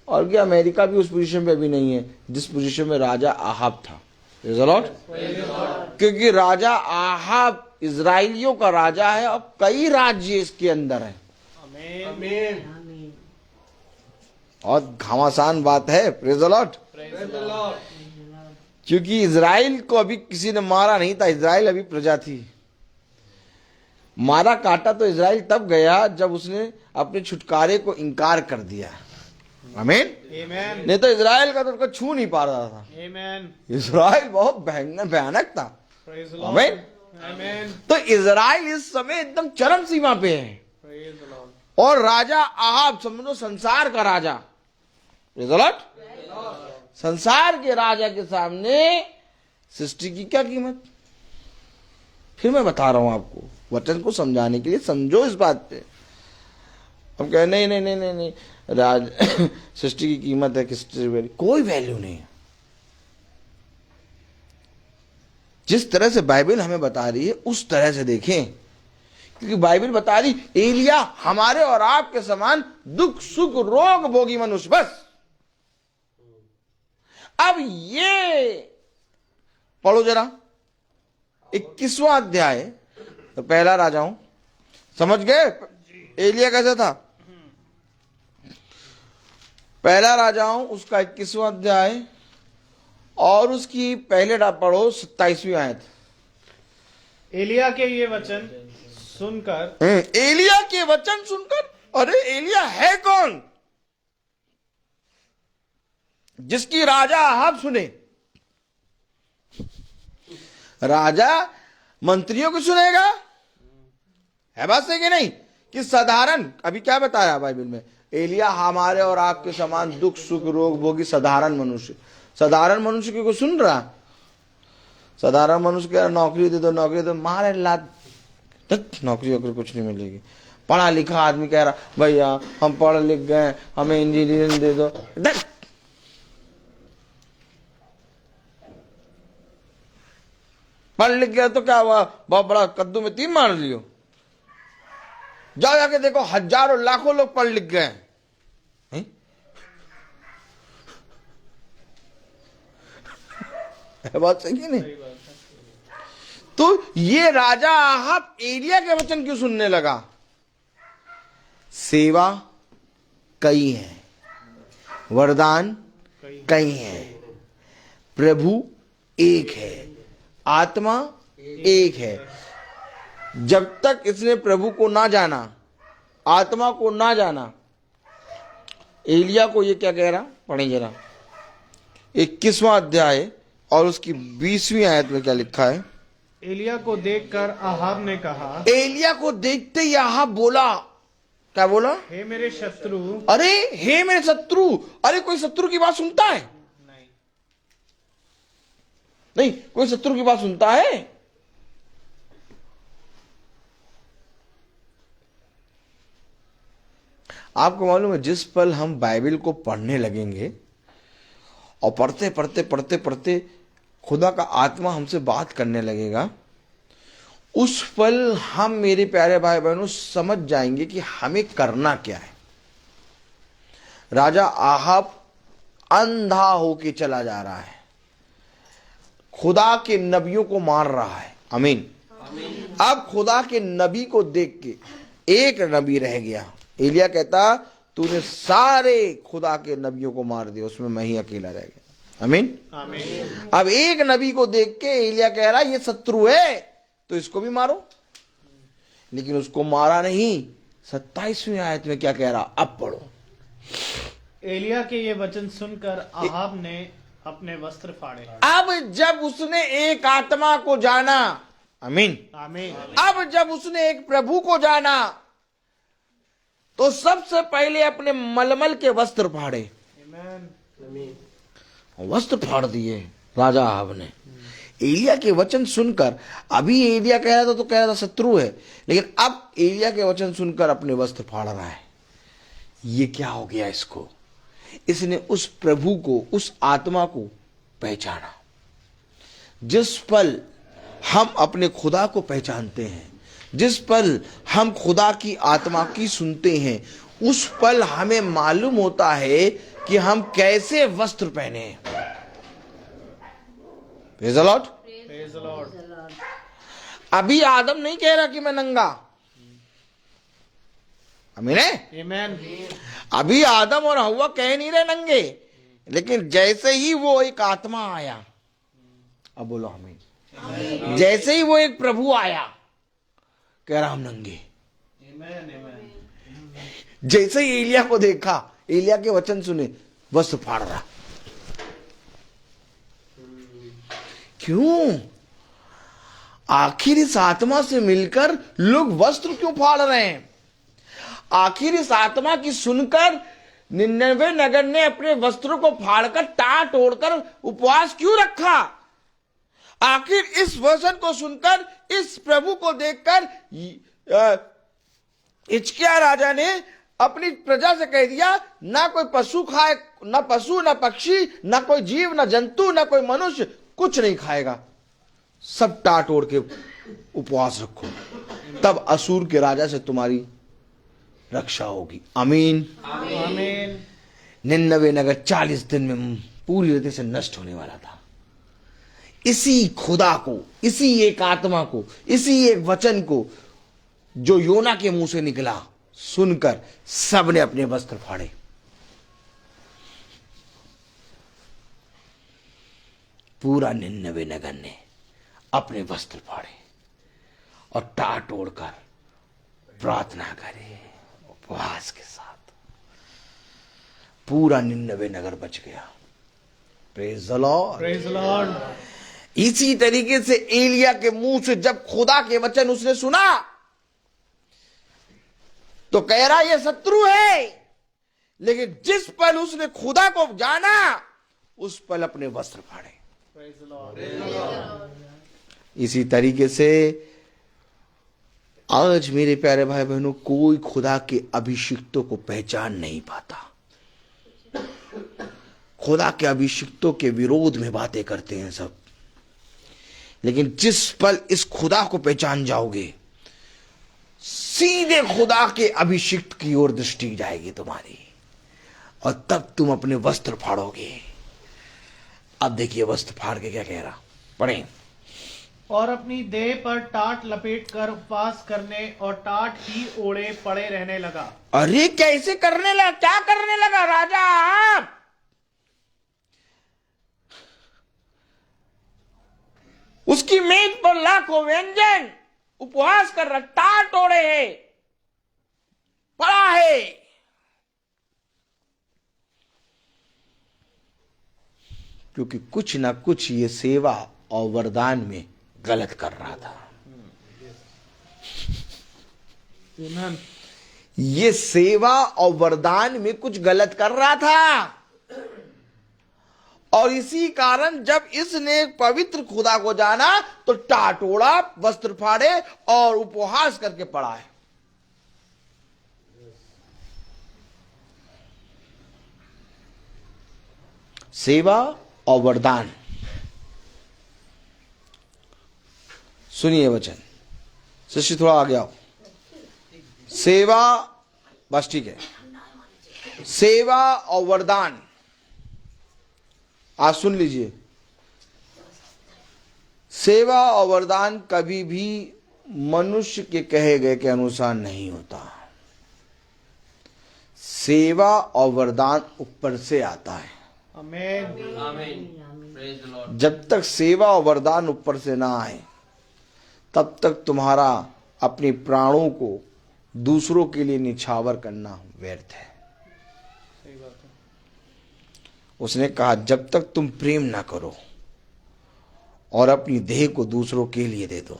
और क्या अमेरिका भी उस पोजीशन पे अभी नहीं है जिस पोजीशन में राजा आहाब था। क्योंकि राजा आहाब इजराइलियों का राजा है और कई राज्य इसके अंदर है। और घमासान बात है, प्रेज द लॉर्ड। क्योंकि इजराइल को अभी किसी ने मारा नहीं था, इजराइल अभी प्रजा थी। मारा काटा तो इजराइल तब गया जब उसने अपने छुटकारे को इनकार कर दिया। आमीन। नहीं तो इजराइल का तो उसको छू नहीं पा रहा था। इजराइल बहुत भयानक था। आमीन। तो इजराइल इस समय एकदम चरम सीमा पे है। और राजा आहाब समझो संसार का राजा, संसार के राजा के सामने सृष्टि की क्या कीमत? फिर मैं बता रहा हूं आपको वचन को समझाने के लिए, समझो इस बात पे। हम कह नहीं नहीं नहीं नहीं नहीं राज सृष्टि की कीमत है किसकी कोई वैल्यू नहीं है। जिस तरह से बाइबल हमें बता रही है उस तरह से देखें, क्योंकि बाइबल बता रही एलिया हमारे और आपके समान दुख सुख रोग भोगी मनुष्य। बस अब ये पढ़ो जरा 21वां अध्याय, तो पहला राजा हूं, समझ गए एलिया कैसा था? पहला राजा हूं उसका 21वां अध्याय और उसकी पहले पढ़ो 27वीं आयत। एलिया के ये वचन सुनकर, एलिया के वचन सुनकर, अरे एलिया है कौन जिसकी राजा आहाब सुने? राजा मंत्रियों को सुनेगा? है बात सही कि नहीं? कि साधारण, अभी क्या बताया बाइबल में, एलिया हमारे और आपके समान दुख सुख रोग भोगी साधारण मनुष्य। साधारण मनुष्य को सुन रहा? साधारण मनुष्य कह रहा नौकरी दे दो, नौकरी दे दो, मारे लात नौकरी वोकरी कुछ नहीं मिलेगी। पढ़ा लिखा आदमी कह रहा भैया हम पढ़ लिख गए, हमें इंजीनियरिंग दे दो। पढ़ लिख गया तो क्या हुआ, बहुत बड़ा कद्दू में 3 मार लियो। जाओ जाके देखो हजारों लाखों लोग पढ़ लिख गए। है बात सही है नहीं? तो ये राजा आहाब एलिया के वचन क्यों सुनने लगा? सेवा कई है, वरदान कई हैं, प्रभु एक है, आत्मा एक है। जब तक इसने प्रभु को ना जाना, आत्मा को ना जाना, एलिया को ये क्या कह रहा, पढ़े जरा 21वां अध्याय और उसकी 20वीं आयत में क्या लिखा है? एलिया को देखकर आहाब ने कहा, एलिया को देखते ही आहाब बोला, क्या बोला? हे मेरे शत्रु। अरे हे मेरे शत्रु। अरे कोई शत्रु की बात सुनता है? नहीं, कोई शत्रु की बात सुनता है? आपको मालूम है, जिस पल हम बाइबल को पढ़ने लगेंगे और पढ़ते पढ़ते पढ़ते पढ़ते खुदा का आत्मा हमसे बात करने लगेगा, उस पल हम मेरे प्यारे भाई बहनों समझ जाएंगे कि हमें करना क्या है। राजा आहाब अंधा होके चला जा रहा है, खुदा के नबियों को मार रहा है। आमीन। अब खुदा के नबी को देख के एक नबी रह गया। एलिया कहता, तूने सारे खुदा के नबियों को मार दिया, उसमें मैं ही अकेला रह गया। आमीन। अब एक नबी को देख के एलिया कह रहा, ये शत्रु है तो इसको भी मारो, लेकिन उसको मारा नहीं। 27वीं आयत में क्या कह रहा, अब पढ़ो। एलिया के ये वचन सुनकर आहाब ने अपने वस्त्र फाड़े। अब जब उसने एक आत्मा को जाना, आमीन, आमीन, अब जब उसने एक प्रभु को जाना, तो सबसे पहले अपने मलमल के वस्त्र फाड़े। वस्त्र फाड़ दिए राजा आहाब ने। एलिया के वचन सुनकर, अभी एलिया कह रहा था तो कह रहा था शत्रु है, लेकिन अब एलिया के वचन सुनकर अपने वस्त्र फाड़ रहा है। ये क्या हो गया इसको? इसने उस प्रभु को, उस आत्मा को पहचाना। जिस पल हम अपने खुदा को पहचानते हैं, जिस पल हम खुदा की आत्मा की सुनते हैं, उस पल हमें मालूम होता है कि हम कैसे वस्त्र पहने हैं। Praise the Lord. Praise the Lord. अभी आदम नहीं कह रहा कि मैं नंगा, आमीन है। आमीन। अभी आदम और हव्वा कह नहीं रहे नंगे, लेकिन जैसे ही वो एक आत्मा आया, अब बोलो आमीन, जैसे ही वो एक प्रभु आया, कह रहा हम नंगे। जैसे ही एलिया को देखा, एलिया के वचन सुने, वस्त्र फाड़ रहा। क्यों? आखिर इस आत्मा से मिलकर लोग वस्त्र क्यों फाड़ रहे हैं? आखिर इस आत्मा की सुनकर निन्नवे नगर ने अपने वस्त्रों को फाड़कर टाट ओढ़कर उपवास क्यों रखा? आखिर इस वचन को सुनकर, इस प्रभु को देखकर हिजकिय्याह राजा ने अपनी प्रजा से कह दिया, ना कोई पशु खाए, ना पशु, ना पक्षी, ना कोई जीव, ना जंतु, ना कोई मनुष्य, कुछ नहीं खाएगा, सब टाट ओढ़ के उपवास रखो, तब असूर के राजा से तुम्हारी रक्षा होगी। आमीन, आमीन। निन्नवे नगर 40 दिन में पूरी रीति से नष्ट होने वाला था। इसी खुदा को, इसी एक आत्मा को, इसी एक वचन को जो योना के मुंह से निकला, सुनकर सबने अपने वस्त्र फाड़े। पूरा निन्नवे नगर ने अपने वस्त्र फाड़े और टाट ओढ़कर प्रार्थना करे उपवास के साथ। पूरा निन्नवे नगर बच गया। Praise the Lord. Praise the Lord. इसी तरीके से एलिया के मुंह से जब खुदा के वचन उसने सुना, तो कह रहा ये शत्रु है, लेकिन जिस पल उसने खुदा को जाना, उस पल अपने वस्त्र फाड़े। Praise the Lord. इसी तरीके से आज मेरे प्यारे भाई बहनों, कोई खुदा के अभिषिक्तों को पहचान नहीं पाता। खुदा के अभिषिक्तों के विरोध में बातें करते हैं सब, लेकिन जिस पल इस खुदा को पहचान जाओगे, सीधे खुदा के अभिषिक्त की ओर दृष्टि जाएगी तुम्हारी, और तब तुम अपने वस्त्र फाड़ोगे। अब देखिए वस्त्र फाड़ के क्या कह रहा, पढ़ें। और अपनी देह पर टाट लपेट कर उपवास करने और टाट ही ओढ़े पड़े रहने लगा। अरे कैसे करने लगा, क्या करने लगा राजा आप? उसकी मेज पर लाखों व्यंजन, उपवास कर रहा, टाट ओढ़े है, पड़ा है। क्योंकि कुछ ना कुछ ये सेवा और वरदान में गलत कर रहा था। ये सेवा और वरदान में कुछ गलत कर रहा था, और इसी कारण जब इसने पवित्र खुदा को जाना तो टाटोड़ा, वस्त्र फाड़े और उपवास करके पड़ा है। सेवा और वरदान, सुनिए वचन। शिष्य थोड़ा आगे आओ। सेवा, बस ठीक है। सेवा और वरदान आज सुन लीजिए। सेवा और वरदान कभी भी मनुष्य के कहे गए के अनुसार नहीं होता। सेवा और वरदान ऊपर से आता है। आमीन। आमीन। जब तक सेवा और वरदान ऊपर से ना आए तब तक तुम्हारा अपने प्राणों को दूसरों के लिए निछावर करना व्यर्थ है। सही बात है। उसने कहा जब तक तुम प्रेम ना करो और अपनी देह को दूसरों के लिए दे दो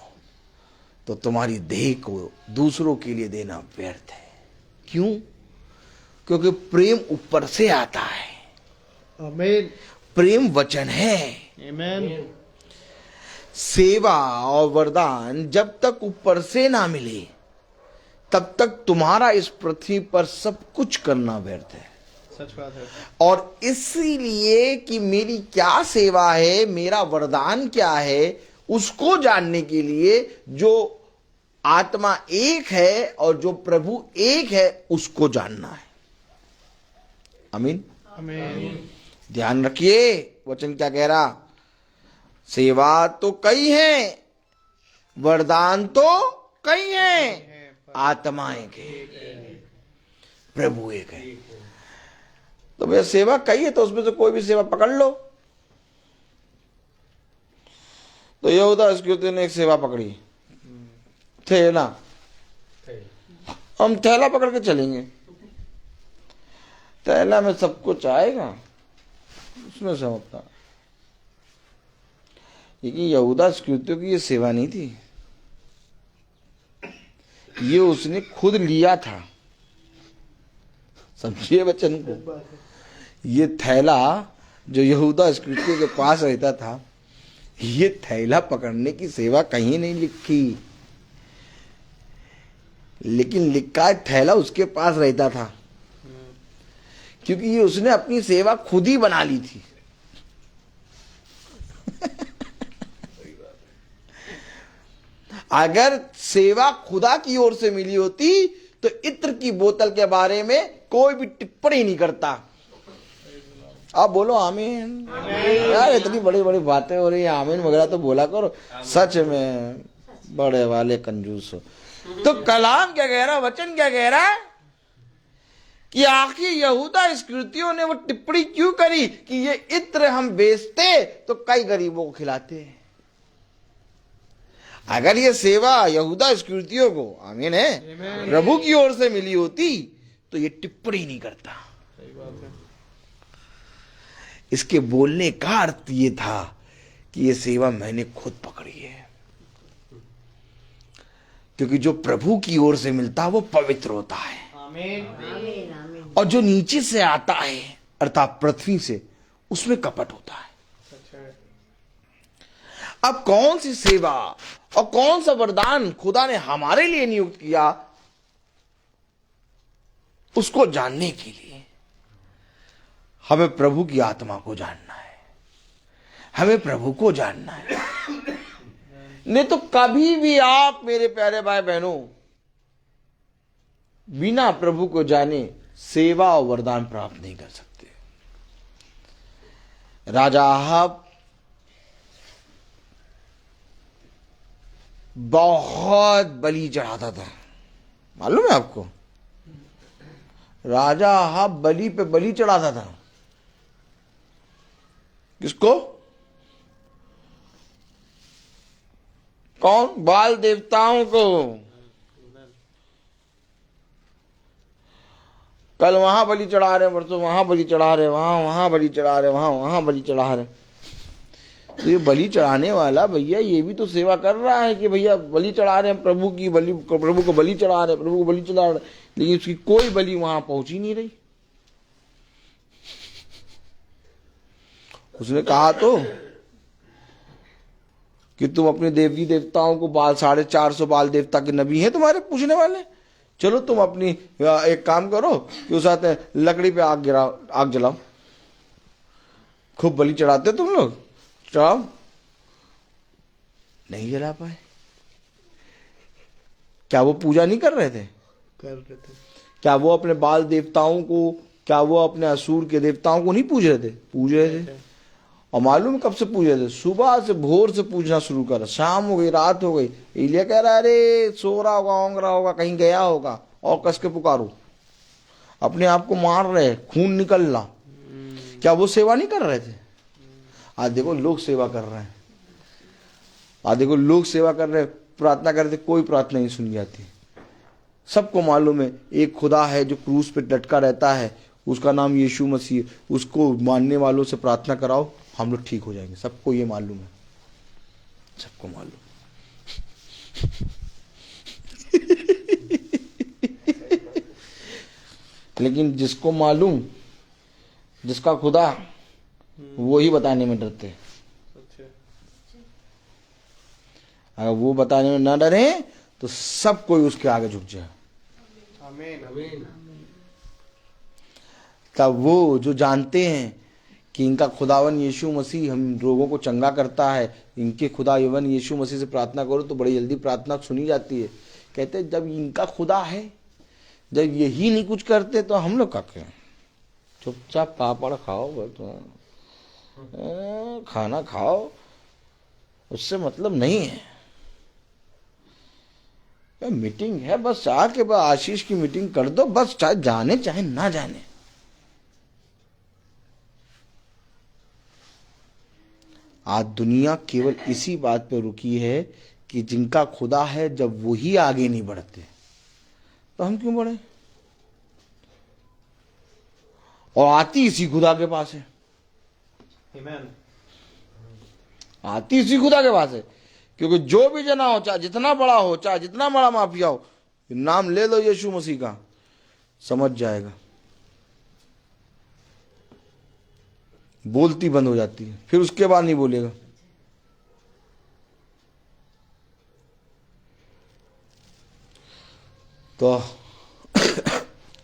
तो तुम्हारी देह को दूसरों के लिए देना व्यर्थ है। क्यों? क्योंकि प्रेम ऊपर से आता है। आमीन। प्रेम वचन है। आमीन। सेवा और वरदान जब तक ऊपर से ना मिले तब तक तुम्हारा इस पृथ्वी पर सब कुछ करना व्यर्थ है। सच बात है। और इसीलिए कि मेरी क्या सेवा है, मेरा वरदान क्या है, उसको जानने के लिए जो आत्मा एक है और जो प्रभु एक है उसको जानना है। आमीन। आमीन। ध्यान रखिए वचन क्या कह रहा। सेवा तो कई हैं, वरदान तो कई हैं, आत्मा एक है, प्रभु एक है। तो भैया सेवा कई है तो उसमें से कोई भी सेवा पकड़ लो। तो यहूदा इस्करियोती ने एक सेवा पकड़ी, थैला। हम थैला पकड़ के चलेंगे, थैला में सब कुछ आएगा, उसमें सब अपना। लेकिन यहूदा इस्करियोती की ये सेवा नहीं थी, ये उसने खुद लिया था। समझिए वचन को। ये थैला जो यहूदा इस्करियोती के पास रहता था, ये थैला पकड़ने की सेवा कहीं नहीं लिखी, लेकिन लिखा है थैला उसके पास रहता था, क्योंकि ये उसने अपनी सेवा खुद ही बना ली थी। अगर सेवा खुदा की ओर से मिली होती तो इत्र की बोतल के बारे में कोई भी टिप्पणी नहीं करता। आप बोलो आमीन। यार इतनी बड़ी बड़ी बातें हो रही है, आमीन वगैरह तो बोला करो। सच में बड़े वाले कंजूस हो। तो कलाम क्या कह रहा, वचन क्या कह रहा है कि आखिर यहूदा इस्करियोती ने वो टिप्पणी क्यों करी कि ये इत्र हम बेचते तो कई गरीबों को खिलाते। अगर ये सेवा यहूदा इस्करियोती को, आमीन है, प्रभु की ओर से मिली होती तो ये टिप्पणी नहीं करता। सही बात है। इसके बोलने का अर्थ ये था कि ये सेवा मैंने खुद पकड़ी है, क्योंकि जो प्रभु की ओर से मिलता है वो पवित्र होता है। आमीन। और जो नीचे से आता है अर्थात पृथ्वी से, उसमें कपट होता है। सच है। अब कौन सी सेवा और कौन सा वरदान खुदा ने हमारे लिए नियुक्त किया, उसको जानने के लिए हमें प्रभु की आत्मा को जानना है, हमें प्रभु को जानना है। नहीं तो कभी भी आप मेरे प्यारे भाई बहनों बिना प्रभु को जाने सेवा और वरदान प्राप्त नहीं कर सकते। राजा अहाब बहुत बलि चढ़ाता था, मालूम है आपको? राजा अहाब बलि पे बलि चढ़ाता था। किसको? कौन? बाल देवताओं को। कल वहां बलि चढ़ा रहे, परसों वहां बलि चढ़ा रहे, वहां बलि चढ़ा रहे, वहां बलि चढ़ा रहे। तो ये बलि चढ़ाने वाला भैया ये भी तो सेवा कर रहा है कि भैया बलि चढ़ा रहे हैं, प्रभु की बलि, प्रभु को बलि चढ़ा रहे, प्रभु को बलि चढ़ा रहे, लेकिन उसकी कोई बलि वहां पहुंच ही नहीं रही। उसने कहा तो कि तुम अपने देवी देवताओं को बाल 450 बाल देवता के नबी हैं तुम्हारे पूछने वाले, चलो तुम अपनी एक काम करो कि उस साथ लकड़ी पे आग गिराओ, आग जलाओ। खूब बलि चढ़ाते तुम लोग, चढ़ाओ। नहीं जला पाए। क्या वो पूजा नहीं कर रहे थे? कर रहे थे। क्या वो अपने बाल देवताओं को, क्या वो अपने असुर के देवताओं को नहीं पूज रहे थे? पूज रहे थे। और मालूम कब से पूज रहे थे? सुबह से भोर से पूजना शुरू करा, शाम हो गई, रात हो गई। एलिया कह रहा है अरे सो रहा होगा, ओंग रहा होगा, कहीं गया होगा, और कस के पुकारो। अपने आप को मार रहे, खून निकल रहा। क्या वो सेवा नहीं कर रहे थे? आज देखो लोग सेवा कर रहे हैं, आज देखो लोग सेवा कर रहे हैं, प्रार्थना कर रहे थे, कोई प्रार्थना नहीं सुनी जाती। सबको मालूम है एक खुदा है जो क्रूस पे लटका रहता है, उसका नाम यीशु मसीह। उसको मानने वालों से प्रार्थना कराओ, हम लोग ठीक हो जाएंगे। सबको ये मालूम है, सबको मालूम। लेकिन जिसको मालूम, जिसका खुदा, वो ही बताने में डरते। अगर वो बताने में ना डरे तो सब कोई उसके आगे झुक जाए। आमीन आमीन। तब वो जो जानते हैं कि इनका खुदावन यीशु मसीह हम लोगों को चंगा करता है, इनके खुदा यवन यीशु मसीह से प्रार्थना करो तो बड़ी जल्दी प्रार्थना सुनी जाती है। कहते हैं जब इनका खुदा है, जब यही नहीं कुछ करते तो हम लोग क्या करें? चुपचाप पापड़ खाओ, बस खाना खाओ, उससे मतलब नहीं है। मीटिंग है, बस आके बस आशीष की मीटिंग कर दो, बस चाहे जाने चाहे ना जाने। आज दुनिया केवल इसी बात पे रुकी है कि जिनका खुदा है जब वही आगे नहीं बढ़ते तो हम क्यों बढ़े? और आती इसी खुदा के पास है, आमीन। आती इसी खुदा के पास है। क्योंकि जो भी जना हो, चाहे जितना बड़ा हो, चाहे जितना बड़ा माफिया हो, नाम ले लो यीशु मसीह का, समझ जाएगा। बोलती बंद हो जाती है, फिर उसके बाद नहीं बोलेगा। तो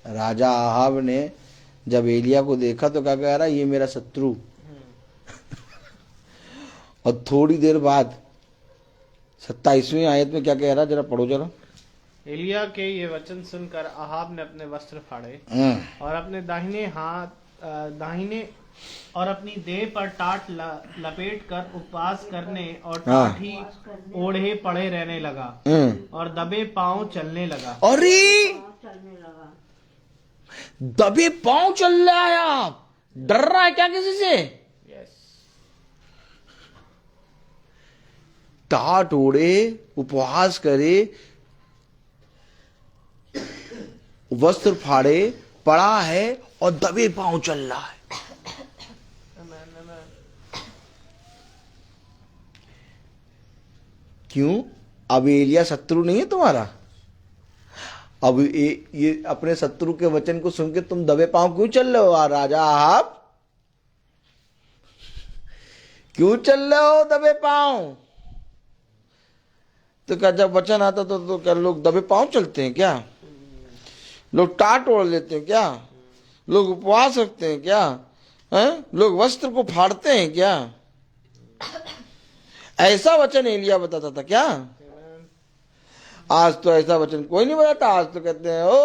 राजा अहाब ने जब एलिया को देखा तो क्या कह रहा, ये मेरा शत्रु। और थोड़ी देर बाद 27वीं आयत में क्या कह रहा, जरा पढ़ो जरा। एलिया के ये वचन सुनकर अहाब ने अपने वस्त्र फाड़े और अपने दाहिने और अपनी देह पर टाट लपेट कर उपवास करने और टाठी ओढ़े पड़े रहने लगा और दबे पांव चलने लगा। अरे दबे पांव चल रहा है, आप डर रहा है क्या किसी से? टाट ओढ़े, उपवास करे, वस्त्र फाड़े पड़ा है और दबे पांव चल रहा है। क्यों? अब एलिया शत्रु नहीं है तुम्हारा? अब ये अपने शत्रु के वचन को सुन के तुम दबे पांव क्यों चल रहे हो? राजा आप क्यों चल रहे हो दबे पांव? तो क्या जब वचन आता तो क्या लोग दबे पांव चलते हैं क्या? लोग टाट ओढ़ लेते हैं क्या? लोग उपवास रखते हैं क्या? लोग वस्त्र को फाड़ते हैं क्या? ऐसा वचन एलिया बताता था क्या? आज तो ऐसा वचन कोई नहीं बताता। आज तो कहते हैं ओ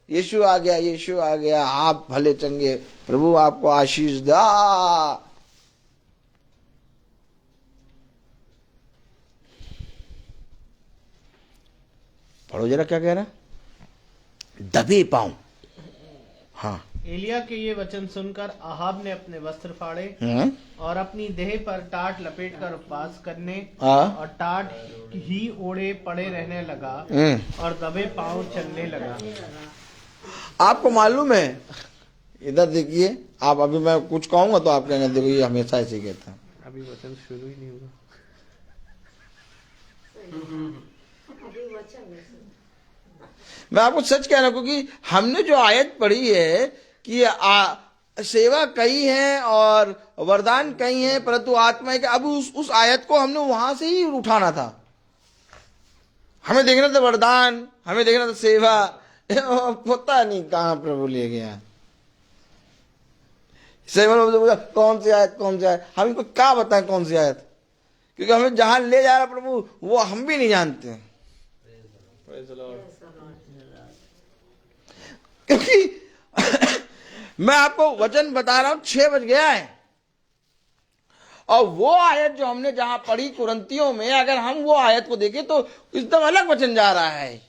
यीशु आ गया, यीशु आ गया, आप भले चंगे, प्रभु आपको आशीष दा। पढ़ो जरा क्या कह रहा, दबे पाऊं। हाँ, एलिया के ये वचन सुनकर अहाब ने अपने वस्त्र फाड़े और अपनी देह पर टाट लपेटकर उपवास करने और टाट ही ओढ़े पड़े रहने लगा और दबे पांव चलने लगा। आपको मालूम है, इधर देखिए, आप अभी मैं कुछ कहूंगा तो आप कहेंगे देखो ये हमेशा ऐसे कहता है। अभी वचन शुरू ही नहीं हुआ। मैं आपको सच कह रहा हूं, क्योंकि हमने जो आयत पढ़ी है कि सेवा कई है और वरदान कई है, परंतु आत्मा के, अब उस आयत को हमने वहां से ही उठाना था। हमें देखना था वरदान, हमें देखना था सेवा, पता नहीं कहां प्रभु ले गया। सेवा कौन सी आयत, कौन सी आयत, हम इनको क्या बताएं कौन सी आयत, क्योंकि हमें जहां ले जा रहा प्रभु वो हम भी नहीं जानते। क्योंकि मैं आपको वचन बता रहा हूं, 6 बज गया है, और वो आयत जो हमने जहां पढ़ी कुरिन्थियों में, अगर हम वो आयत को देखें तो एकदम अलग वचन जा रहा है।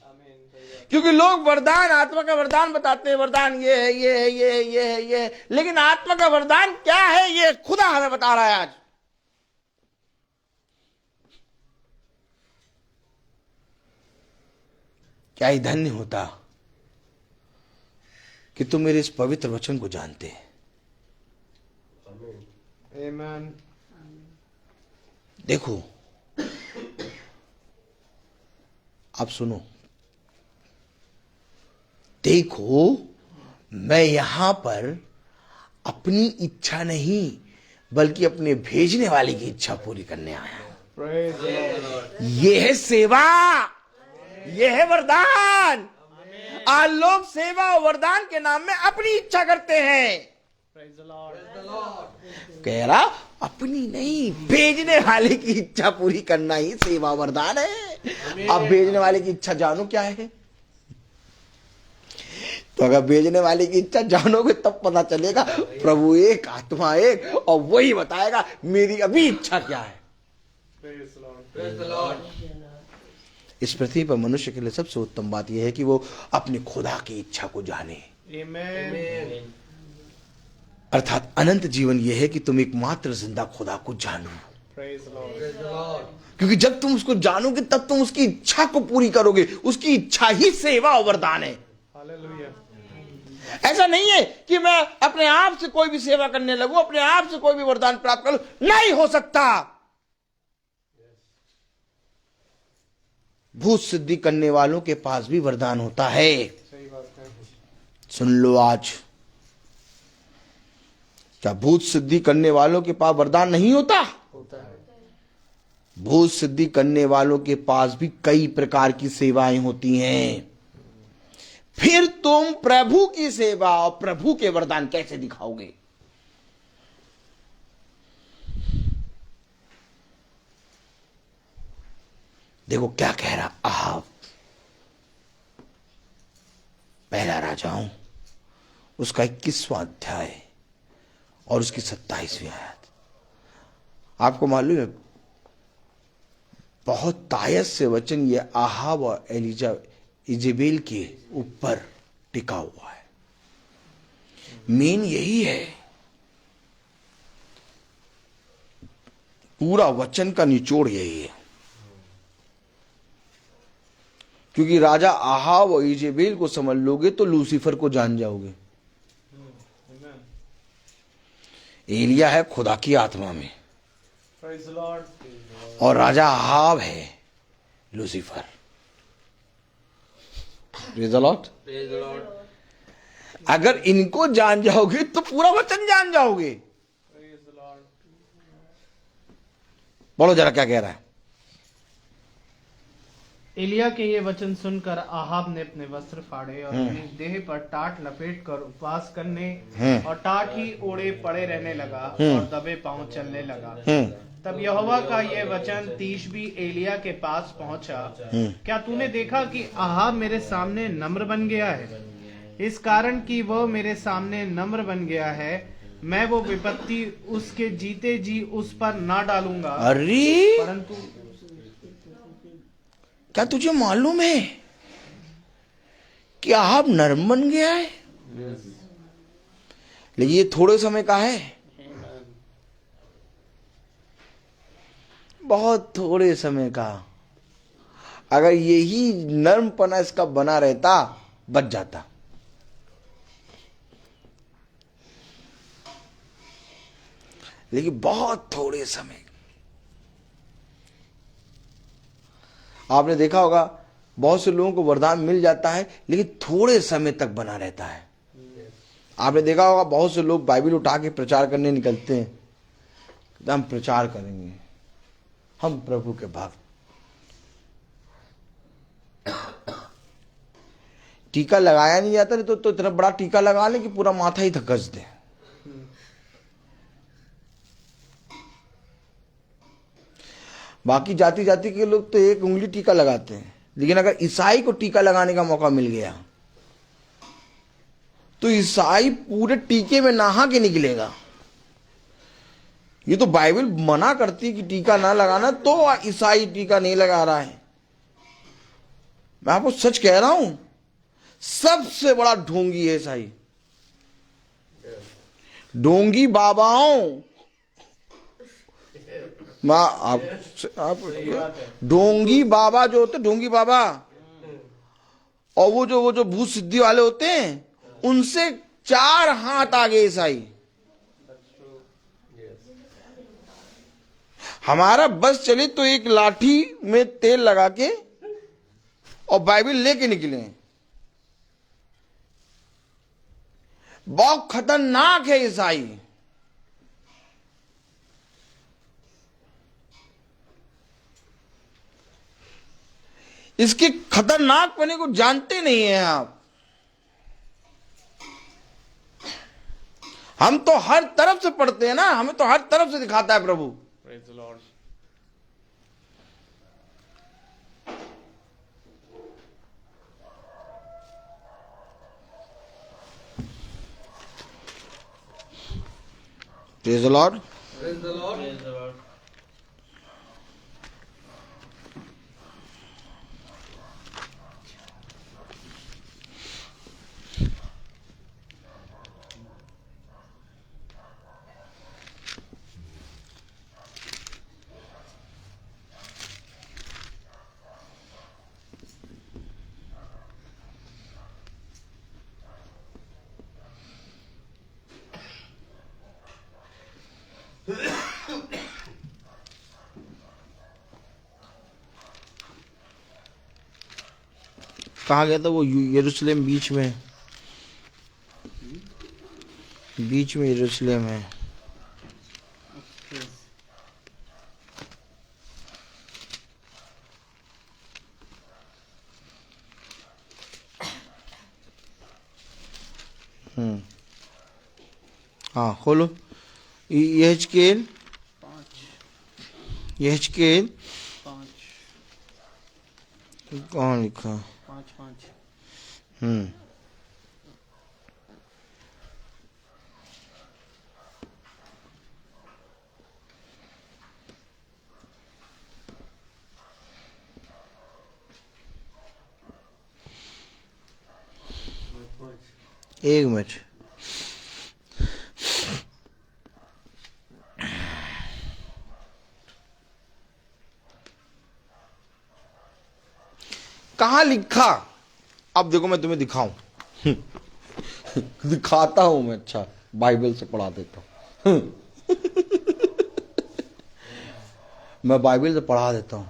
क्योंकि लोग वरदान, आत्मा का वरदान बताते हैं, वरदान ये है, ये है, ये है, ये है, ये है, लेकिन आत्मा का वरदान क्या है ये खुदा हमें बता रहा है आज। क्या ही धन्य होता कि तुम मेरे इस पवित्र वचन को जानते। आमीन। देखो, आप सुनो, देखो, मैं यहां पर अपनी इच्छा नहीं बल्कि अपने भेजने वाले की इच्छा पूरी करने आया हूं। यह है सेवा, यह है वरदान। आज लोग सेवा और वरदान के नाम में अपनी इच्छा करते हैं। कह रहा अपनी नहीं, भेजने वाले की इच्छा पूरी करना ही सेवा वरदान है। अब भेजने वाले की इच्छा जानो क्या है, तो अगर भेजने वाले की इच्छा जानोगे तब पता चलेगा प्रभु एक, आत्मा एक, और वही बताएगा मेरी अभी इच्छा क्या है। इस पृथ्वी पर मनुष्य के लिए सबसे उत्तम बात यह है कि वो अपने खुदा की इच्छा को जाने। आमीन। अर्थात अनंत जीवन यह है कि तुम एकमात्र जिंदा खुदा को जानो। क्योंकि जब तुम उसको जानोगे तब तुम उसकी इच्छा को पूरी करोगे। उसकी इच्छा ही सेवा और वरदान है। हालेलुया। ऐसा नहीं है कि मैं अपने आप से कोई भी सेवा करने लगूं, अपने आप से कोई भी वरदान प्राप्त कर लूं, नहीं हो सकता। भूत सिद्धि करने वालों के पास भी वरदान होता है। सही बात है। सुन लो आज, क्या भूत सिद्धि करने वालों के पास वरदान नहीं होता? होता है। भूत सिद्धि करने वालों के पास भी कई प्रकार की सेवाएं होती हैं। फिर तुम प्रभु की सेवा और प्रभु के वरदान कैसे दिखाओगे? देखो क्या कह रहा अहाब, पहला राजाओं उसका 21वां अध्याय और उसकी 27वीं आयत। आपको मालूम है, बहुत तायत से वचन ये अहाब और इजेबेल के ऊपर टिका हुआ है। मेन यही है, पूरा वचन का निचोड़ यही है। क्योंकि राजा अहाब और इजेबेल को समझ लोगे तो लूसीफर को जान जाओगे। एलिया है खुदा की आत्मा में, और राजा अहाब है लूसीफर। Praise the Lord. अगर इनको जान जाओगे तो पूरा वचन जान जाओगे। बोलो जरा क्या कह रहा है। एलिया के ये वचन सुनकर अहाब ने अपने वस्त्र फाड़े और अपनी देह पर टाट लपेटकर उपवास करने और टाट ही ओढ़े पड़े रहने लगा और दबे पांव चलने लगा। तब यहोवा का ये वचन तीशबी एलिया के पास पहुंचा, क्या तूने देखा कि अहाब मेरे सामने नम्र बन गया है? इस कारण कि वह मेरे सामने नम्र बन गया है, मैं वो विपत्ति उसके जीते जी उस पर ना डालूंगा, अरे परंतु क्या तुझे मालूम है कि आप नरम बन गया है? लेकिन ये थोड़े समय का है, बहुत थोड़े समय का। अगर यही नर्मपना इसका बना रहता, बच जाता। लेकिन बहुत थोड़े समय। आपने देखा होगा बहुत से लोगों को वरदान मिल जाता है लेकिन थोड़े समय तक बना रहता है। आपने देखा होगा बहुत से लोग बाइबल उठा के प्रचार करने निकलते हैं, हम प्रचार करेंगे, हम प्रभु के भक्त। टीका लगाया नहीं जाता, नहीं तो इतना बड़ा टीका लगा ले कि पूरा माथा ही धकस दे। बाकी जाति जाति के लोग तो एक उंगली टीका लगाते हैं, लेकिन अगर ईसाई को टीका लगाने का मौका मिल गया तो ईसाई पूरे टीके में नहा के निकलेगा। ये तो बाइबल मना करती है कि टीका ना लगाना, तो ईसाई टीका नहीं लगा रहा है। मैं आपको सच कह रहा हूं, सबसे बड़ा ढोंगी है ईसाई। ढोंगी बाबाओं, आप ढोंगी बाबा जो होते, ढोंगी बाबा, और वो जो भूत सिद्धि वाले होते हैं, उनसे 4 हाथ आगे ईसाई। हमारा बस चले तो एक लाठी में तेल लगा के और बाइबल लेके निकले। बहुत खतरनाक है ईसाई। इसके खतरनाक पने को जानते नहीं हैं आप। हम तो हर तरफ से पढ़ते हैं ना, हमें तो हर तरफ से दिखाता है प्रभु। Praise the Lord. Praise the Lord. Praise the Lord. Praise the Lord. कहा गया था वो यरूशलेम बीच में यरूशलेम है। हाँ खोलो, यहेजकेल 5 कहाँ लिखा? 5 एक मिनट। कहाँ लिखा? अब देखो मैं तुम्हें दिखाऊं। दिखाता हूं मैं, अच्छा बाइबल से पढ़ा देता हूं। मैं बाइबल से पढ़ा देता हूं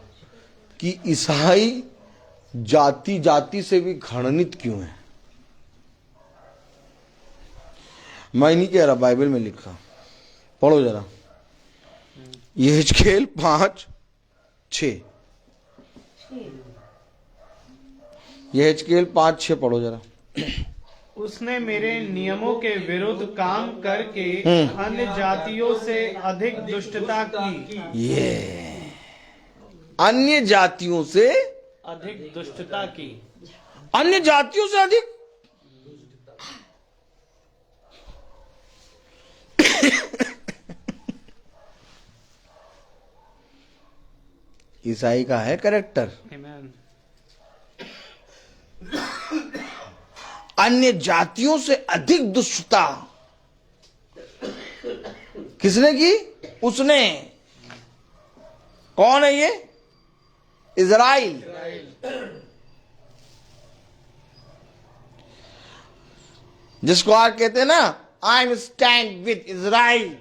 कि ईसाई जाति जाति से भी घृणित क्यों है। मैं नहीं कह रहा, बाइबल में लिखा, पढ़ो जरा। यहेजकेल 5:6, यहेजकेल 5:6 पढ़ो जरा। उसने मेरे नियमों के विरुद्ध काम करके अन्य जातियों से अधिक दुष्टता की। ये अन्य जातियों से अधिक दुष्टता की। अन्य जातियों से अधिक ईसाई का है कैरेक्टर। Amen. अन्य जातियों से अधिक दुष्टता किसने की? उसने। कौन है ये? इजराइल। जिसको आज कहते हैं ना, I am stand with Israel.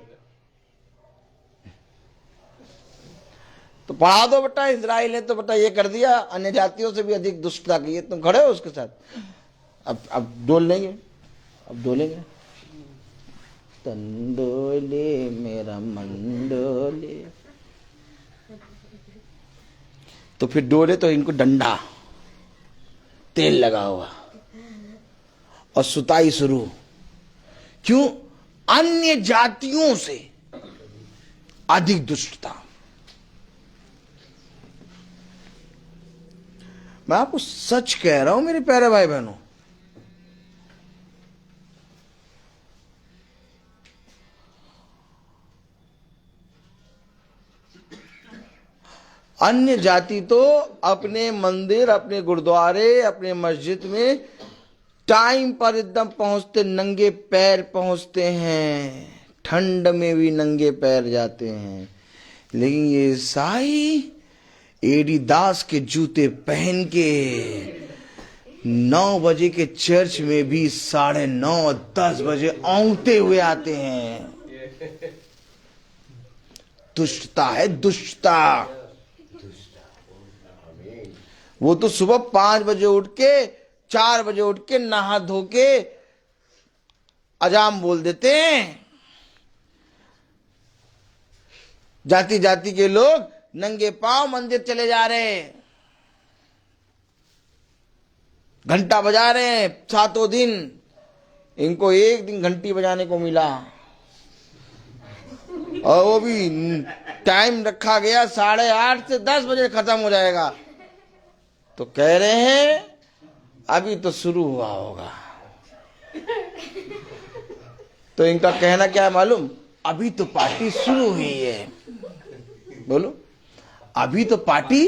तो पढ़ा दो बेटा, इजराइल ने तो बेटा ये कर दिया, अन्य जातियों से भी अधिक दुष्टता की है, तुम खड़े हो उसके साथ। अब डोल लेंगे, अब डोलेंगे। तन डोले मेरा मन डोले। तो फिर डोले तो इनको डंडा, तेल लगा हुआ और सुताई शुरू। क्यों? अन्य जातियों से अधिक दुष्टता। मैं आपको सच कह रहा हूं मेरे प्यारे भाई बहनों, अन्य जाति तो अपने मंदिर, अपने गुरुद्वारे, अपने मस्जिद में टाइम पर एकदम पहुंचते, नंगे पैर पहुंचते हैं, ठंड में भी नंगे पैर जाते हैं। लेकिन ये ईसाई एडिदास के जूते पहन के 9 बजे के चर्च में भी 9:30 10 बजे औंगते हुए आते हैं। दुष्टता है, दुष्टता। वो तो सुबह 5 बजे उठ के, 4 बजे उठ के नहा धो के अजाम बोल देते हैं। जाति जाति के लोग नंगे पांव मंदिर चले जा रहे हैं, घंटा बजा रहे हैं 7 दिन। इनको एक दिन घंटी बजाने को मिला और वो भी टाइम रखा गया 8:30 से 10 बजे खत्म हो जाएगा। तो कह रहे हैं अभी तो शुरू हुआ होगा। तो इनका कहना क्या है मालूम? अभी तो पार्टी शुरू हुई है। बोलो, अभी तो पार्टी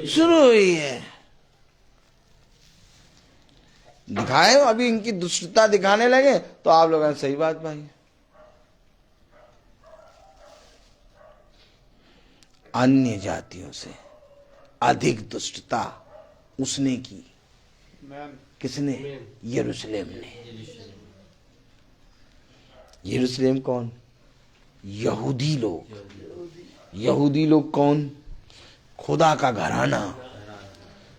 शुरू हुई है। दिखाए अभी इनकी दुष्टता दिखाने लगे तो आप लोगों ने सही बात भाई। अन्य जातियों से अधिक दुष्टता उसने की। किसने? यरूशलेम ने। यरूशलेम कौन? यहूदी लोग। यहूदी लोग कौन? खुदा का घराना।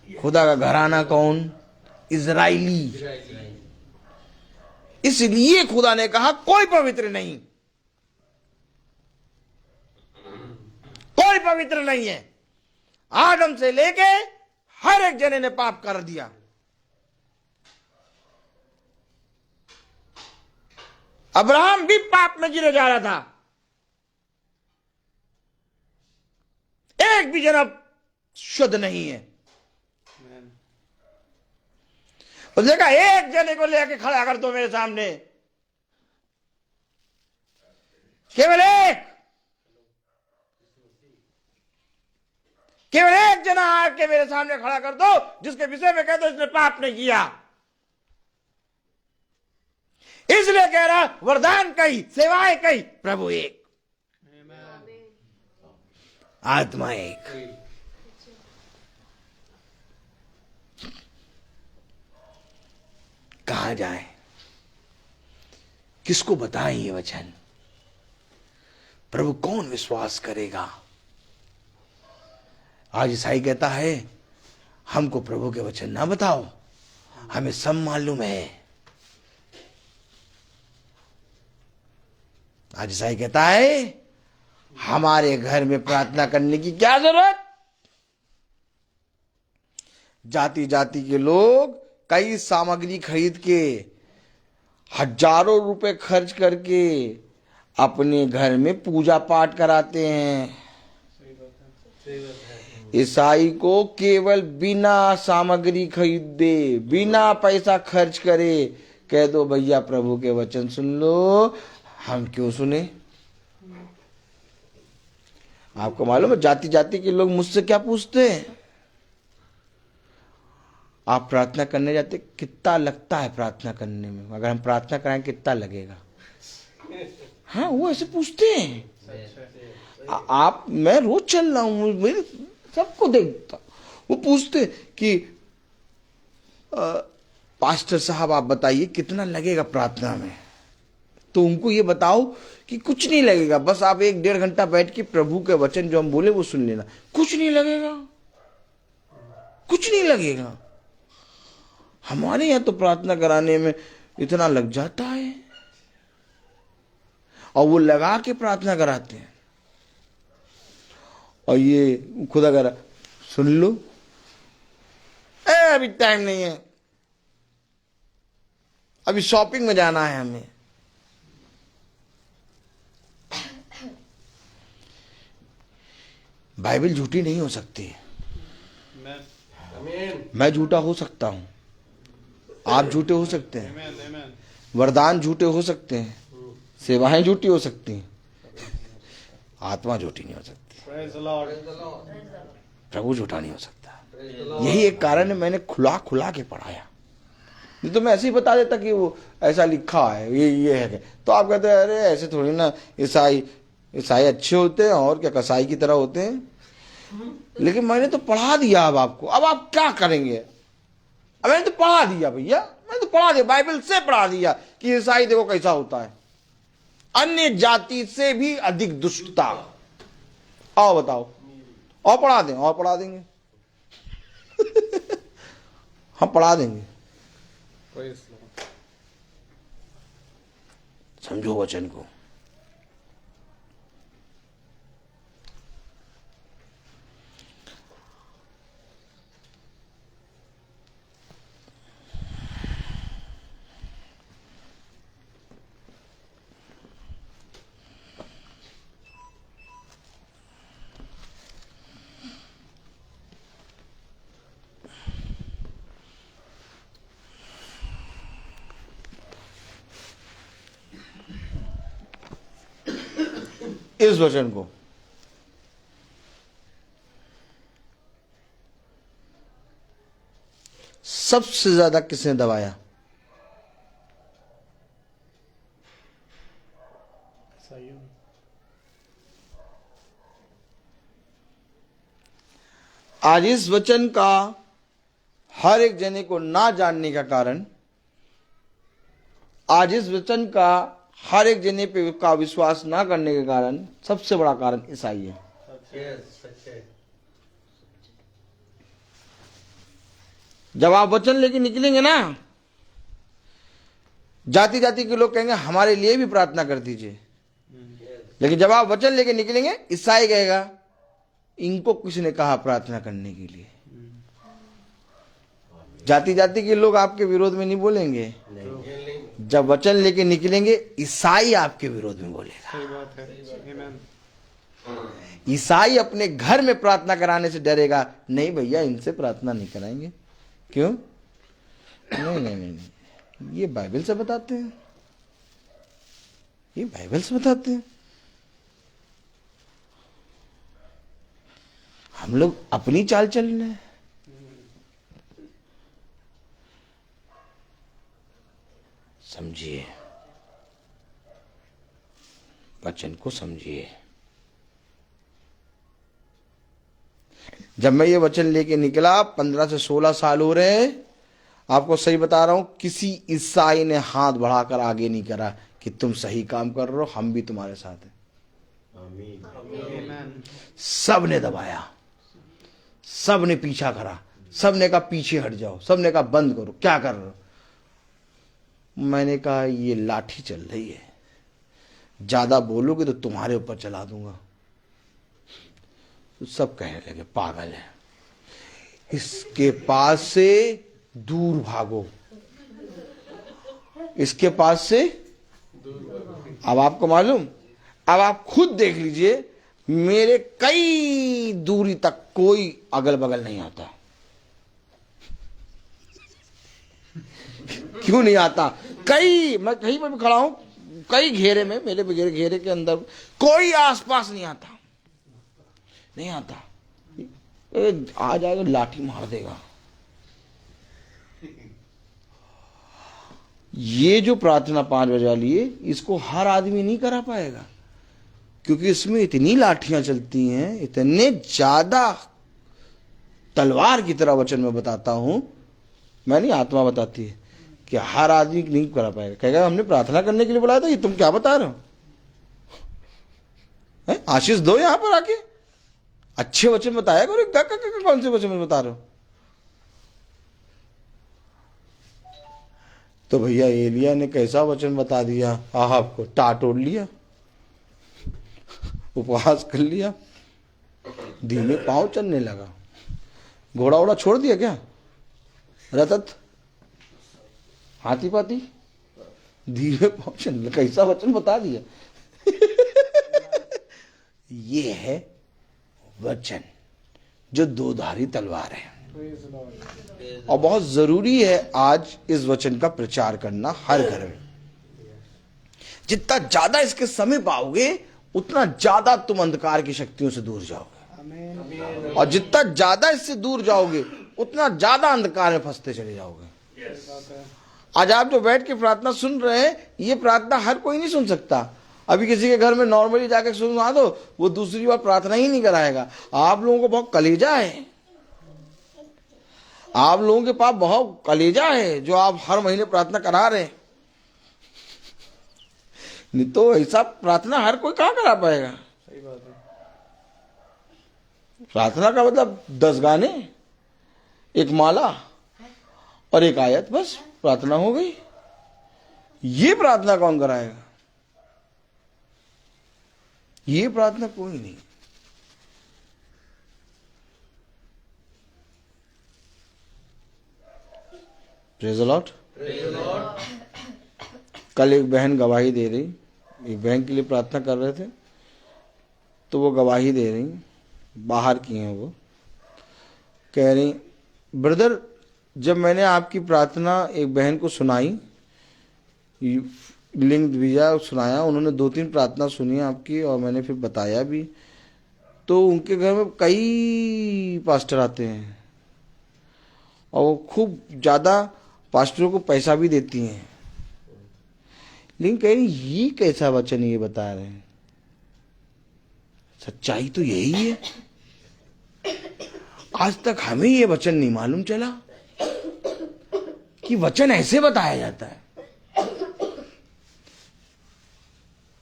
खुदा का घराना कौन? इजराइली। इसलिए खुदा ने कहा कोई पवित्र नहीं, कोई पवित्र नहीं है। आदम से लेके हर एक जने ने पाप कर दिया। अब्राहम भी पाप में गिरे जा रहा था। एक भी जना शुद्ध नहीं है। उसने कहा एक जने को लेके खड़ा कर दो मेरे सामने, केवल एक जना आके मेरे सामने खड़ा कर दो जिसके विषय में कह दो इसने पाप नहीं किया। इसलिए कह रहा वरदान कई, सेवाएं कई, प्रभु एक, आत्मा एक। कहां जाए? किसको बताएं ये वचन? प्रभु कौन विश्वास करेगा? आज ईसाई कहता है हमको प्रभु के वचन ना बताओ, हमें सब मालूम है। आज ईसाई कहता है हमारे घर में प्रार्थना करने की क्या जरूरत? जाति जाति के लोग कई सामग्री खरीद के हजारों रुपए खर्च करके अपने घर में पूजा पाठ कराते हैं। ईसाई को केवल बिना सामग्री खरीदे, बिना पैसा खर्च करे कह दो भैया प्रभु के वचन सुन लो। हम क्यों सुने? आपको मालूम है जाति जाति के लोग मुझसे क्या पूछते हैं? आप प्रार्थना करने जाते, कितना लगता है प्रार्थना करने में? अगर हम प्रार्थना कराएं कितना लगेगा? हाँ, वो ऐसे पूछते हैं। आप, मैं रोज चल रहा हूँ, मेरे सबको देखता, वो पूछते कि पास्टर साहब आप बताइए कितना लगेगा प्रार्थना में? तो उनको ये बताओ कि कुछ नहीं लगेगा, बस आप 1-1.5 घंटा बैठ के प्रभु के वचन जो हम बोले वो सुन लेना। कुछ नहीं लगेगा, कुछ नहीं लगेगा। हमारे यहाँ तो प्रार्थना कराने में इतना लग जाता है, और वो लगा के प्रार्थना कराते हैं। और ये खुदा करा सुन लो, अभी टाइम नहीं है, अभी शॉपिंग में जाना है हमें। बाइबल झूठी नहीं हो सकती। मैं झूठा हो सकता हूं, आप झूठे हो सकते हैं, वरदान झूठे हो सकते हैं, सेवाएं झूठी हो सकती हैं, आत्मा झूठी नहीं हो सकती। प्रभु झूठा नहीं हो सकता। यही एक कारण है मैंने खुला खुला के पढ़ाया। नहीं तो मैं ऐसे ही बता देता कि वो ऐसा लिखा है, ये है। तो आप कहते हैं अरे ऐसे थोड़ी ना, ईसाई अच्छे होते हैं और क्या कसाई की तरह होते हैं। लेकिन मैंने तो पढ़ा दिया अब आपको, अब आप क्या करेंगे? अब मैंने तो पढ़ा दिया भैया, मैंने तो पढ़ा दिया, बाइबल से पढ़ा दिया कि ईसाई देखो कैसा होता है, अन्य जाति से भी अधिक दुष्टता। आओ बताओ, और पढ़ा दें, और पढ़ा देंगे हम पढ़ा देंगे। समझो वचन को। इस वचन को सबसे ज्यादा किसने दबाया? आज इस वचन का हर एक जने को ना जानने का कारण, आज इस वचन का हर एक जने पे का विश्वास ना करने के कारण, सबसे बड़ा कारण ईसाई है। जब आप वचन लेके निकलेंगे ना, जाति जाति के लोग कहेंगे हमारे लिए भी प्रार्थना कर दीजिए। लेकिन जब आप वचन लेके निकलेंगे, ईसाई कहेगा इनको किसने कहा प्रार्थना करने के लिए? जाति जाति के लोग आपके विरोध में नहीं बोलेंगे, जब वचन लेके निकलेंगे ईसाई आपके विरोध में बोलेगा। ईसाई अपने घर में प्रार्थना कराने से डरेगा, नहीं भैया इनसे प्रार्थना नहीं कराएंगे। क्यों? नहीं नहीं नहीं, नहीं। ये बाइबल से बताते हैं, ये बाइबल से बताते हैं। हम लोग अपनी चाल चल रहे हैं। समझिए, वचन को समझिए। जब मैं ये वचन लेके निकला, 15 से 16 साल हो रहे हैं, आपको सही बता रहा हूं, किसी ईसाई ने हाथ बढ़ाकर आगे नहीं करा कि तुम सही काम कर रहे हो, हम भी तुम्हारे साथ हैं। सब ने दबाया, सब ने पीछा करा, सब ने कहा पीछे हट जाओ, सब ने कहा बंद करो, क्या कर रहे हो? मैंने कहा ये लाठी चल रही है, ज्यादा बोलोगे तो तुम्हारे ऊपर चला दूंगा। तो सब कहने लगे पागल है, इसके पास से दूर भागो, इसके पास से। अब आपको मालूम, अब आप खुद देख लीजिए, मेरे कई दूरी तक कोई अगल बगल नहीं आता। क्यों नहीं आता? मैं कहीं पर भी खड़ा हूं, कई घेरे में, मेरे घेरे के अंदर कोई आसपास नहीं आता। नहीं आता, आ जाएगा लाठी मार देगा। ये जो प्रार्थना 5 बजे वाली है, इसको हर आदमी नहीं करा पाएगा, क्योंकि इसमें इतनी लाठियां चलती हैं, इतने ज्यादा तलवार की तरह वचन में बताता हूं, मैं नहीं, आत्मा बताती है कि हर आदमी नहीं करा पाएगा। कहेगा हमने प्रार्थना करने के लिए बुलाया था, ये तुम क्या बता रहे हो? आशीष दो यहां पर आके, अच्छे वचन बताया करो। कौन से वचन में बता रहे हो? तो भैया एलिया ने कैसा वचन बता दिया, आहाब को टाटोड़ लिया, उपवास कर लिया, धीमे पांव चलने लगा। घोड़ा वोड़ा छोड़ दिया क्या, रतत हाथी पाती, धीमे पांव चलने लगा, कैसा वचन बता दिया। ये है वचन जो दोधारी तलवार है, और बहुत जरूरी है आज इस वचन का प्रचार करना हर घर में। जितना ज्यादा इसके समीप आओगे, उतना ज्यादा तुम अंधकार की शक्तियों से दूर जाओगे, और जितना ज्यादा इससे दूर जाओगे, उतना ज्यादा अंधकार में फंसते चले जाओगे। आज आप जो बैठ के प्रार्थना सुन रहे हैं, ये प्रार्थना हर कोई नहीं सुन सकता। अभी किसी के घर में नॉर्मली जाके सुनवा दो, वो दूसरी बार प्रार्थना ही नहीं कराएगा। आप लोगों को बहुत कलेजा है, आप लोगों के पास बहुत कलेजा है, जो आप हर महीने प्रार्थना करा रहे हैं। नहीं तो ऐसा प्रार्थना हर कोई कहां करा पाएगा। सही बात है। प्रार्थना का मतलब 10 गाने, एक माला और एक आयत, बस प्रार्थना हो गई। ये प्रार्थना कौन कराएगा? ये प्रार्थना कोई नहीं। Praise the Lord. कल एक बहन गवाही दे रही, एक बहन के लिए प्रार्थना कर रहे थे, तो वो गवाही दे रही, बाहर की हैं वो, कह रही ब्रदर, जब मैंने आपकी प्रार्थना एक बहन को सुनाई, लिंक भेजा, सुनाया, उन्होंने 2-3 प्रार्थना सुनी आपकी, और मैंने फिर बताया भी, तो उनके घर में कई पास्टर आते हैं, और वो खूब ज़्यादा पास्टरों को पैसा भी देती हैं। लेकिन कह रही ये कैसा वचन ये बता रहे हैं, सच्चाई तो यही है। आज तक हमें ये वचन नहीं मालूम चला कि वचन ऐसे बताया जाता है।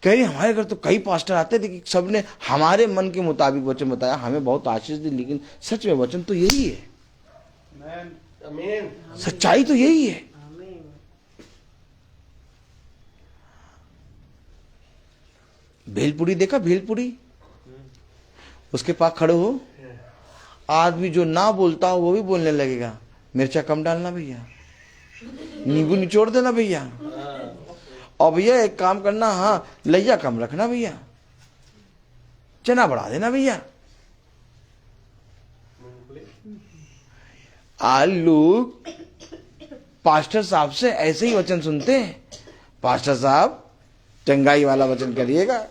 कह रही हमारे घर तो कई पास्टर आते थे कि सबने हमारे मन के मुताबिक वचन बताया, हमें बहुत आशीष दी, लेकिन सच में वचन तो यही है, सच्चाई तो यही है। भेलपुरी देखा, भेलपुरी, उसके पास खड़े हो, आदमी जो ना बोलता हो वो भी बोलने लगेगा, मिर्चा कम डालना भैया, नींबू निचोड़ देना भैया, और भैया एक काम करना, हाँ लैया कम रखना भैया, चना बढ़ा देना भैया। आज लोग पास्टर साहब से ऐसे ही वचन सुनते हैं, पास्टर साहब चंगाई वाला वचन करिएगा,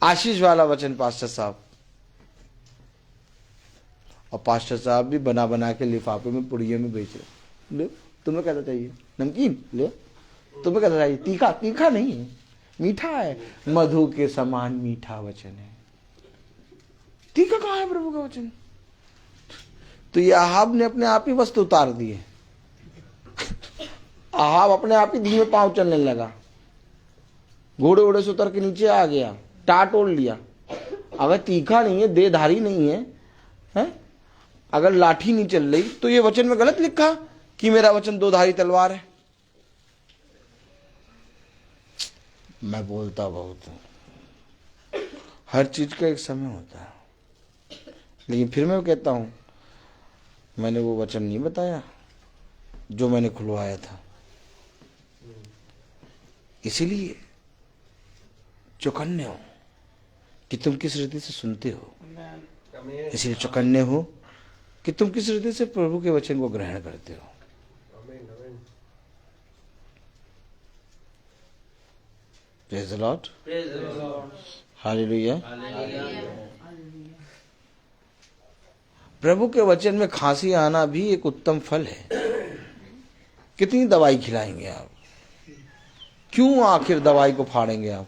आशीष वाला वचन पास्टर साहब, और पास्टर साहब भी बना बना के लिफाफे में पुड़ियों में बेच रहे। लो तुम्हें कैसा चाहिए, नमकीन लो, तुम्हें कैसा चाहिए, तीखा, तीखा नहीं है, मीठा है, मधु के समान मीठा वचन है। तीखा कहाँ है प्रभु का वचन? तो ये आहाब ने अपने आप ही वस्त्र उतार दिए, आहाब अपने आप ही धीमे पांव चलने लगा, घोड़े वोड़े से उतर के नीचे आ गया, टाट ओढ़ लिया। अगर तीखा नहीं है, देधारी नहीं है, हैं? अगर लाठी नहीं चल रही, तो ये वचन में गलत लिखा कि मेरा वचन 2धारी तलवार है। मैं बोलता बहुत हूं, हर चीज का एक समय होता है, लेकिन फिर मैं कहता हूं, मैंने वो वचन नहीं बताया जो मैंने खुलवाया था। इसीलिए चौकन्ने हो कि तुम किस हृदय से सुनते हो, इसलिए चौकन्ने हो कि तुम किस हृदय से प्रभु के वचन को ग्रहण करते हो। Praise the Lord. Hallelujah. प्रभु के वचन में खांसी आना भी एक उत्तम फल है। कितनी दवाई खिलाएंगे आप? क्यों आखिर दवाई को फाड़ेंगे आप?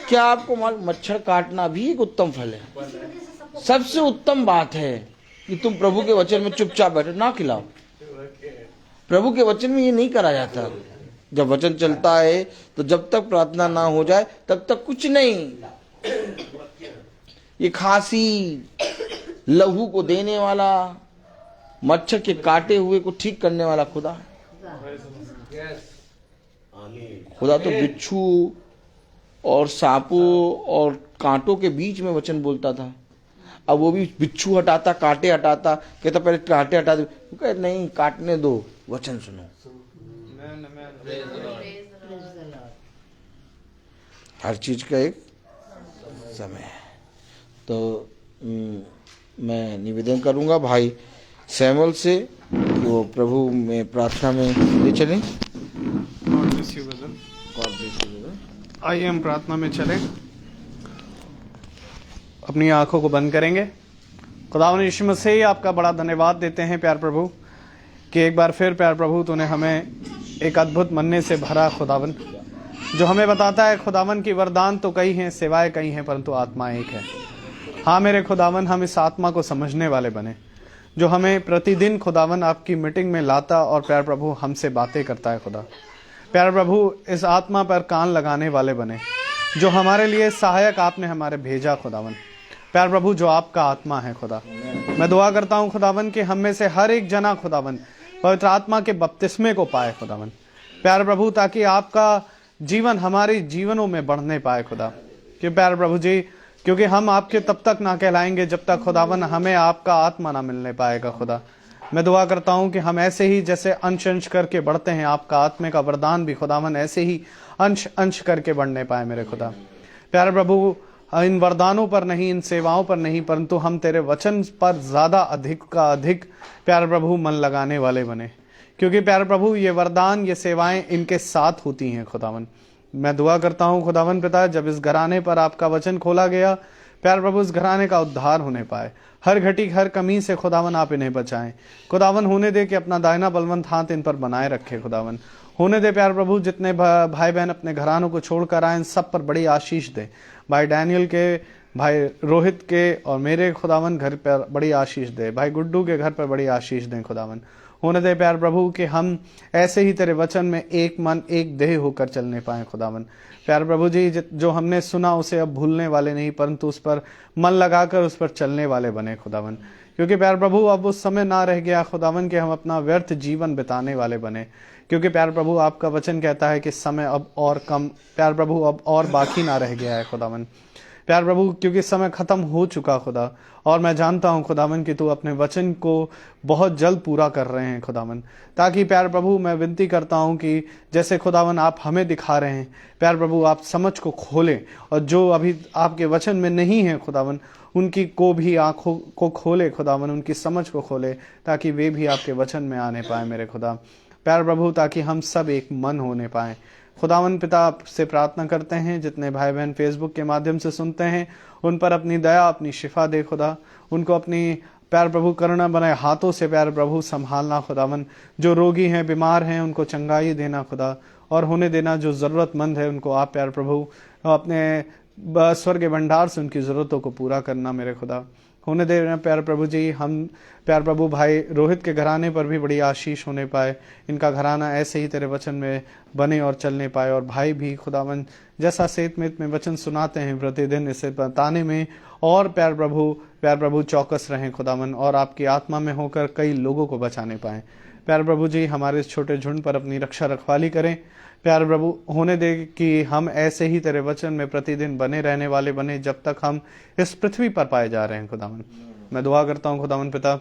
क्या आपको मालूम, मच्छर काटना भी एक उत्तम फल है। सबसे उत्तम बात है कि तुम प्रभु के वचन में चुपचाप बैठो, ना खिलाओ। प्रभु के वचन में ये नहीं करा जाता। जब वचन चलता है तो जब तक प्रार्थना ना हो जाए तब तक कुछ नहीं। ये खांसी लहू को देने वाला, मच्छर के काटे हुए को ठीक करने वाला खुदा है। खुदा तो बिच्छू और सांपों और कांटों के बीच में वचन बोलता था। अब वो भी बिच्छू हटाता, कांटे हटाता, कहता पहले कांटे हटा दो, कहता नहीं काटने दो, वचन सुनो। हर चीज का एक समय है। तो मैं निवेदन करूंगा भाई सैमुअल से कि वो प्रभु में प्रार्थना में ले चलें। आइए हम प्रार्थना में चलें। अपनी आंखों को बंद करेंगे। खुदावंद यीशु मसीह, आपका बड़ा धन्यवाद देते हैं प्यार प्रभु कि एक बार फिर प्यार प्रभु तूने हमें एक अद्भुत मन्ने से भरा खुदावन, जो हमें बताता है खुदावन की वरदान तो कई हैं, सेवाएं कई हैं, परंतु आत्मा एक है। हाँ मेरे खुदावन, हम इस आत्मा को समझने वाले बने, जो हमें प्रतिदिन खुदावन आपकी मीटिंग में लाता और प्यार प्रभु हमसे बातें करता है। खुदा प्यार प्रभु, इस आत्मा पर कान लगाने वाले बने, जो हमारे लिए सहायक आपने हमारे भेजा खुदावन। प्यार प्रभु, जो आपका आत्मा है खुदा, मैं दुआ करता हूँ खुदावन कि हम में से हर एक जना खुदावन पवित्र आत्मा के बपतिस्मे को पाए खुदावन। प्यार प्रभु, ताकि आपका जीवन हमारे जीवनों में बढ़ने पाए खुदा। कि प्यार प्रभु जी, क्योंकि हम आपके तब तक ना कहलाएंगे जब तक खुदावन हमें आपका आत्मा ना मिलने पाएगा खुदा। मैं दुआ करता हूं कि हम ऐसे ही जैसे अंश अंश करके बढ़ते हैं, आपका आत्मा का वरदान भी खुदावन ऐसे ही अंश अंश करके बढ़ने पाए मेरे खुदा। प्यारे प्रभु, इन वरदानों पर नहीं, इन सेवाओं पर नहीं, परंतु हम तेरे वचन पर ज्यादा अधिक का अधिक प्यारे प्रभु मन लगाने वाले बने, क्योंकि प्यारे प्रभु ये वरदान, ये सेवाएं इनके साथ होती हैं खुदावन। मैं दुआ करता हूं खुदावन पिता, जब इस घराने पर आपका वचन खोला गया प्यारे प्रभु, इस घराने का उद्धार होने पाए। हर घटी हर कमी से खुदावन आप इन्हें बचाएं खुदावन। होने दे कि अपना दाहिना बलवंत हाथ इन पर बनाए रखे खुदावन। होने दे प्यारे प्रभु, जितने भाई बहन अपने घरानों को छोड़कर आए, सब पर बड़ी आशीष दे। भाई डैनियल के, भाई रोहित के और मेरे खुदावन घर पर बड़ी आशीष दे। भाई गुड्डू के घर पर बड़ी आशीष दें खुदावन। होने दे प्यार प्रभु कि हम ऐसे ही तेरे वचन में एक मन एक देह होकर चलने पाए खुदावन। प्यार प्रभु जी, जो हमने सुना उसे अब भूलने वाले नहीं, परंतु उस पर मन लगाकर उस पर चलने वाले बने खुदावन। क्योंकि प्यार प्रभु, अब उस समय ना रह गया खुदावन कि हम अपना व्यर्थ जीवन बिताने वाले बने, क्योंकि प्यार प्रभु आपका वचन कहता है कि समय अब और कम, प्यार प्रभु अब और बाकी ना रह गया है खुदावन। प्यार प्रभु, क्योंकि समय खत्म हो चुका खुदा, और मैं जानता हूं खुदावन कि तू अपने वचन को बहुत जल्द पूरा कर रहे हैं खुदावन। ताकि प्यार प्रभु, मैं विनती करता हूं कि जैसे खुदावन आप हमें दिखा रहे हैं प्यार प्रभु, आप समझ को खोलें, और जो अभी आपके वचन में नहीं है खुदावन, उनकी को भी आंखों को खोले खुदावन, उनकी समझ को खोले, ताकि वे भी आपके वचन में आने पाए मेरे खुदा। प्यार प्रभु, ताकि हम सब एक मन होने पाए खुदावन पिता। आपसे प्रार्थना करते हैं जितने भाई बहन फेसबुक के माध्यम से सुनते हैं, उन पर अपनी दया, अपनी शिफा दे खुदा। उनको अपनी प्यार प्रभु करुणा बनाए हाथों से प्यार प्रभु संभालना खुदावन। जो रोगी हैं, बीमार हैं, उनको चंगाई देना खुदा, और होने देना जो जरूरतमंद है उनको आप प्यार प्रभु अपने स्वर्ग भंडार से उनकी जरूरतों को पूरा करना मेरे खुदा। होने दे प्यार प्रभु जी, हम प्यार प्रभु भाई रोहित के घराने पर भी बड़ी आशीष होने पाए। इनका घराना ऐसे ही तेरे वचन में बने और चलने पाए, और भाई भी खुदावन जैसा सेतमेत में वचन सुनाते हैं प्रतिदिन, इसे बताने में और प्यार प्रभु चौकस रहें खुदावन, और आपकी आत्मा में होकर कई लोगों को बचाने पाए। प्यार प्रभु जी, हमारे इस छोटे झुंड पर अपनी रक्षा रखवाली करें प्यार प्रभु। होने दे कि हम ऐसे ही तेरे वचन में प्रतिदिन बने रहने वाले बने जब तक हम इस पृथ्वी पर पाए जा रहे हैं खुदावन। मैं दुआ करता हूं खुदावन पिता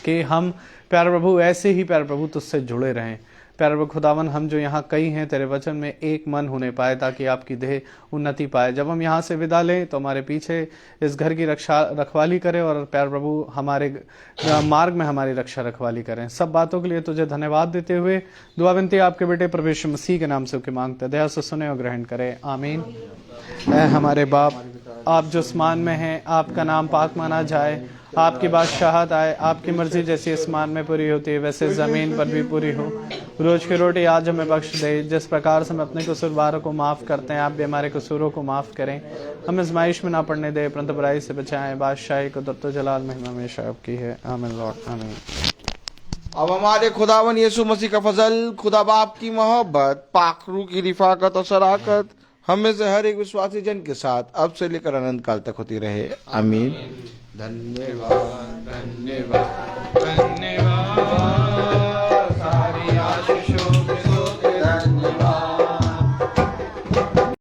कि हम प्यार प्रभु ऐसे ही प्यार प्रभु तुझसे जुड़े रहें प्यार प्रभु खुदावन। हम जो यहाँ कई हैं तेरे वचन में एक मन होने पाए, ताकि आपकी देह उन्नति पाए। जब हम यहाँ से विदा लें तो हमारे पीछे इस घर की रखवाली करें, और प्यार प्रभु हमारे मार्ग में हमारी रक्षा रखवाली करें। सब बातों के लिए तुझे धन्यवाद देते हुए दुआ विनती आपके बेटे प्रभु यीशु मसीह के नाम से मांगते, दया से सुने और ग्रहण करें, आमीन। ऐ हमारे बाप आप जो आसमान में हैं, आपका नाम पाक माना जाए, आपकी बादशाहत आए, आपकी मर्जी जैसी आसमान में पूरी होती है वैसे ज़मीन पर भी पूरी हो। रोज की रोटी आज हमें बख्श दे, जिस प्रकार से हम अपने कसूरवारों को माफ़ करते हैं, आप भी हमारे कसूरों को माफ़ करें। हमें आज़माइश में ना पड़ने दे, परंतु बुराई से बचाएं। बादशाही कुदरत व जलाल महिमा हमेशा आपकी है। आमीन लॉर्ड आमीन। अब हमारे खुदावन यीशु मसीह का फजल, खुदा बाप की मोहब्बत, पाक रूह की रिफाकत और शराकत हमें से हर एक विश्वासी जन के साथ अब से लेकर अनंत काल तक होती रहे। आमीन। धन्यवाद धन्यवाद धन्यवाद। सारी आशीष